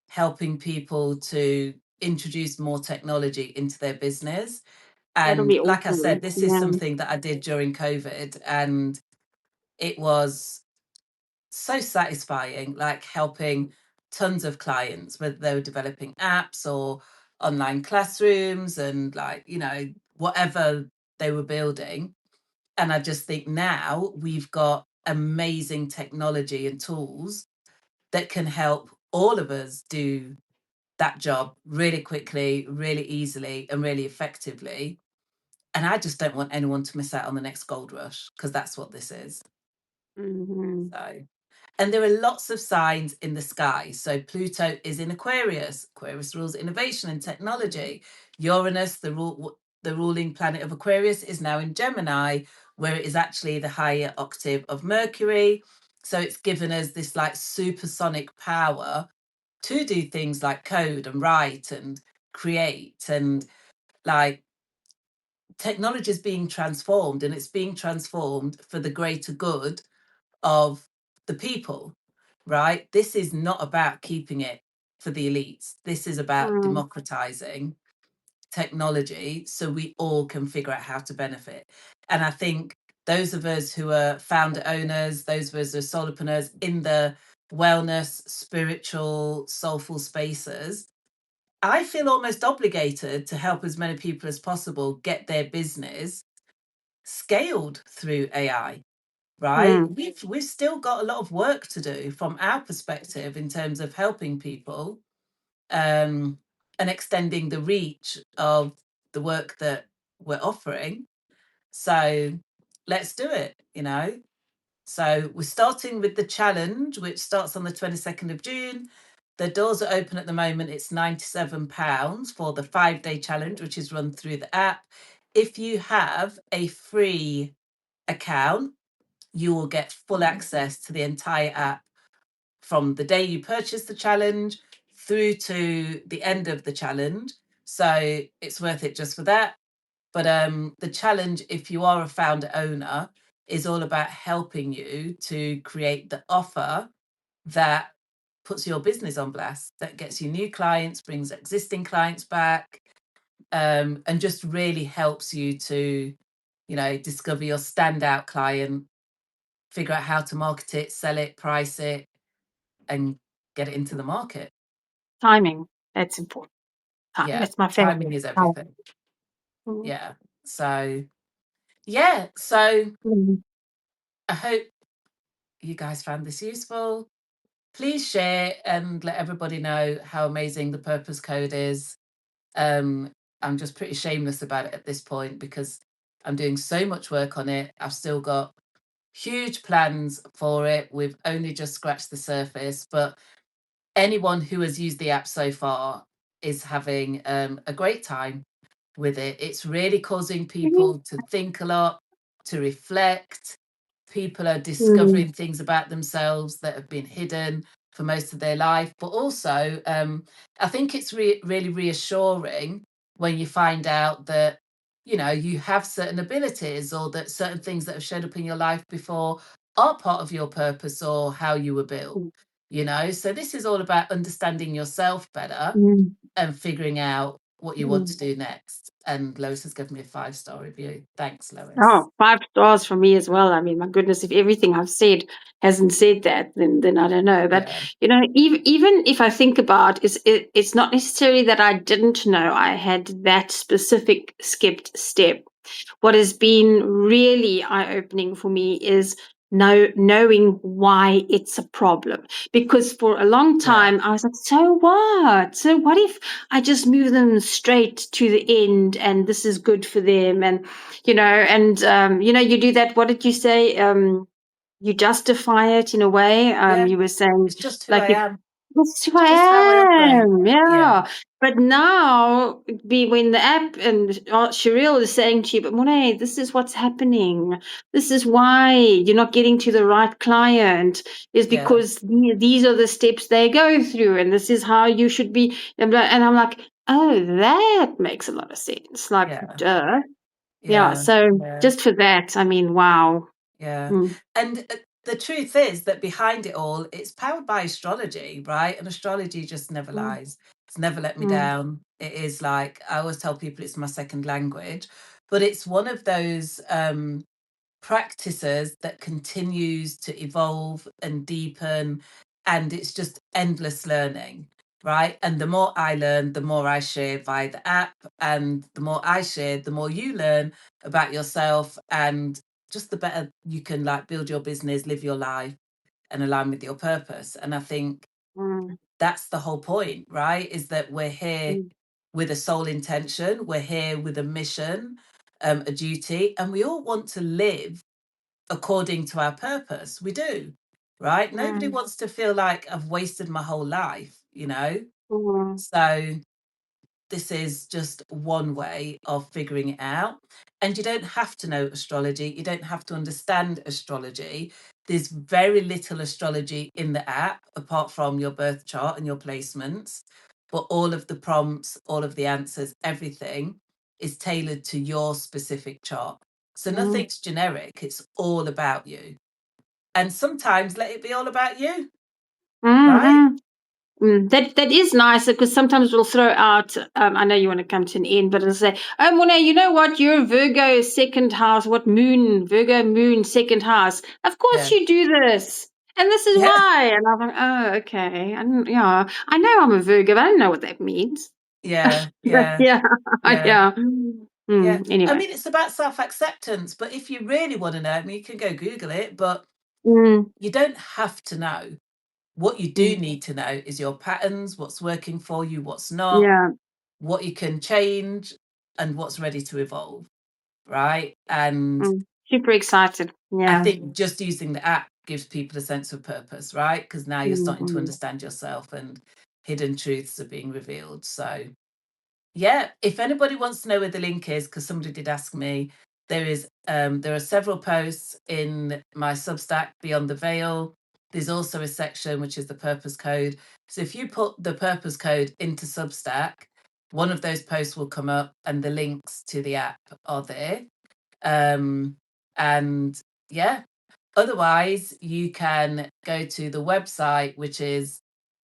helping people to introduce more technology into their business. That'll And be like I said, awesome. this is something that I did during COVID, and it was so satisfying, like helping tons of clients, whether they were developing apps or online classrooms and like, whatever they were building. And I just think now we've got amazing technology and tools that can help all of us do that job really quickly, really easily, and really effectively. And I just don't want anyone to miss out on the next gold rush, because that's what this is. So, and there are lots of signs in the sky. So Pluto is in Aquarius. Aquarius rules innovation and technology. Uranus, the the ruling planet of Aquarius, is now in Gemini, where it is actually the higher octave of Mercury. So it's given us this like supersonic power to do things like code and write and create, and like technology is being transformed, and it's being transformed for the greater good of the people, right? This is not about keeping it for the elites. This is about democratizing technology so we all can figure out how to benefit. And I think those of us who are founder owners, those of us who are solopreneurs in the wellness, spiritual, soulful spaces, I feel almost obligated to help as many people as possible get their business scaled through AI. Right? We've still got a lot of work to do from our perspective in terms of helping people, and extending the reach of the work that we're offering. So let's do it, you know. So we're starting with the challenge, which starts on the 22nd of June. The doors are open at the moment. It's £97 for the 5-day challenge, which is run through the app. If you have a free account, you will get full access to the entire app from the day you purchase the challenge through to the end of the challenge. So it's worth it just for that. But the challenge, if you are a founder owner, is all about helping you to create the offer that puts your business on blast, that gets you new clients, brings existing clients back, and just really helps you to, you know, discover your standout client, figure out how to market it, sell it, price it, and get it into the market. Timing, that's important. Yeah, That's my favorite. timing is everything. Yeah. So, yeah. So I hope you guys found this useful. Please share and let everybody know how amazing the Purpose Code is. I'm just pretty shameless about it at this point because I'm doing so much work on it. I've still got huge plans for it. We've only just scratched the surface, but anyone who has used the app so far is having a great time with it. It's really causing people to think a lot, to reflect. People are discovering things about themselves that have been hidden for most of their life. But also, I think it's really reassuring when you find out that, you know, you have certain abilities, or that certain things that have showed up in your life before are part of your purpose or how you were built, you know. So this is all about understanding yourself better and figuring out what you want to do next. And Lois has given me a 5-star review. Thanks, Lois. Oh, 5 stars for me as well. I mean, my goodness, if everything I've said hasn't said that, then I don't know. But Yeah. you know, even if I think about it's not necessarily that I didn't know I had that specific skipped step. What has been really eye-opening for me is knowing why it's a problem. Because for a long time I was like, so what? So what if I just move them straight to the end and this is good for them? And you know, you do that. What did you say? You justify it in a way. You were saying It's just who like I if am. that's who It's just how I I operate. am. Yeah. Yeah. But now, when the app and Cheryl is saying to you, but Monet, this is what's happening. This is why you're not getting to the right client, is Yeah. because these are the steps they go through, and this is how you should be. And I'm like, oh, that makes a lot of sense. Like, Yeah. duh. Yeah. Yeah. So Yeah. just for that, I mean, wow. Yeah. And the truth is that behind it all, it's powered by astrology, right? And astrology just never lies. It's never let me down. It is like, I always tell people it's my second language, but it's one of those practices that continues to evolve and deepen, and it's just endless learning, right? And the more I learn, the more I share via the app, and the more I share, the more you learn about yourself, and just the better you can like build your business, live your life, and align with your purpose. And I think that's the whole point, right? Is that we're here with a soul intention, we're here with a mission, a duty, and we all want to live according to our purpose. We do, right? Nobody wants to feel like I've wasted my whole life, you know? So this is just one way of figuring it out. And you don't have to know astrology. You don't have to understand astrology. There's very little astrology in the app, apart from your birth chart and your placements. But all of the prompts, all of the answers, everything is tailored to your specific chart. So nothing's generic. It's all about you. And sometimes let it be all about you. Right? That is nice, because sometimes we'll throw out, I know you want to come to an end, but it'll say, oh, Mona, you know what, you're Virgo second house, Virgo moon second house, of course Yeah. you do this, and this is Yeah. why. And I'm like, oh, okay. I know I'm a Virgo, but I don't know what that means. Yeah. But Yeah. yeah. Yeah. I Anyway. mean, it's about self-acceptance, but if you really want to know, I mean, you can go Google it, but you don't have to know. What you do need to know is your patterns, what's working for you, what's not, Yeah. what you can change, and what's ready to evolve, right? And Super excited. Yeah. I think just using the app gives people a sense of purpose, right? Because now you're starting to understand yourself and hidden truths are being revealed. So yeah, if anybody wants to know where the link is, because somebody did ask me, there are several posts in my Substack, Beyond the Veil. There's also a section which is the purpose code. So if you put the purpose code into Substack, one of those posts will come up and the links to the app are there. And yeah, otherwise you can go to the website, which is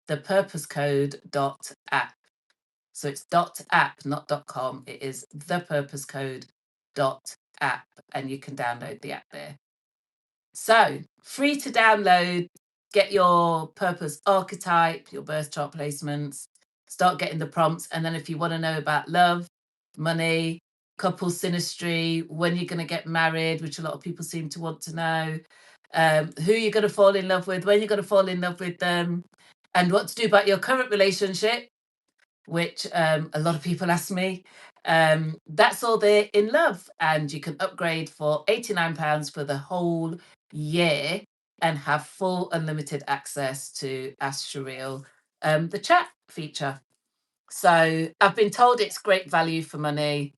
thepurposecode.app. So it's .app, not .com. It is thepurposecode.app, and you can download the app there. So free to download, get your purpose archetype, your birth chart placements, start getting the prompts. And then if you want to know about love, money, couple synastry, when you're going to get married, which a lot of people seem to want to know, who you're going to fall in love with, when you're going to fall in love with them, and what to do about your current relationship, which a lot of people ask me. That's all there in love, and you can upgrade for £89 for the whole year and have full unlimited access to Ask Shereel, the chat feature. So I've been told it's great value for money,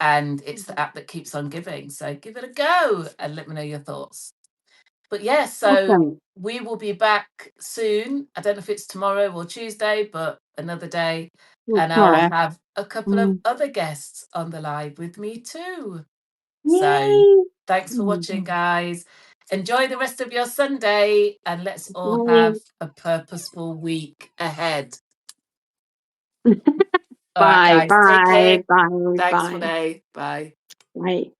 and it's the app that keeps on giving. So give it a go and let me know your thoughts. But yeah, so we will be back soon. I don't know if it's tomorrow or Tuesday, but another day. And I'll have a couple of other guests on the live with me too. So thanks for watching, guys. Enjoy the rest of your Sunday, and let's all have a purposeful week ahead. All right, guys, take care. Thanks, Monet. Bye. Bye.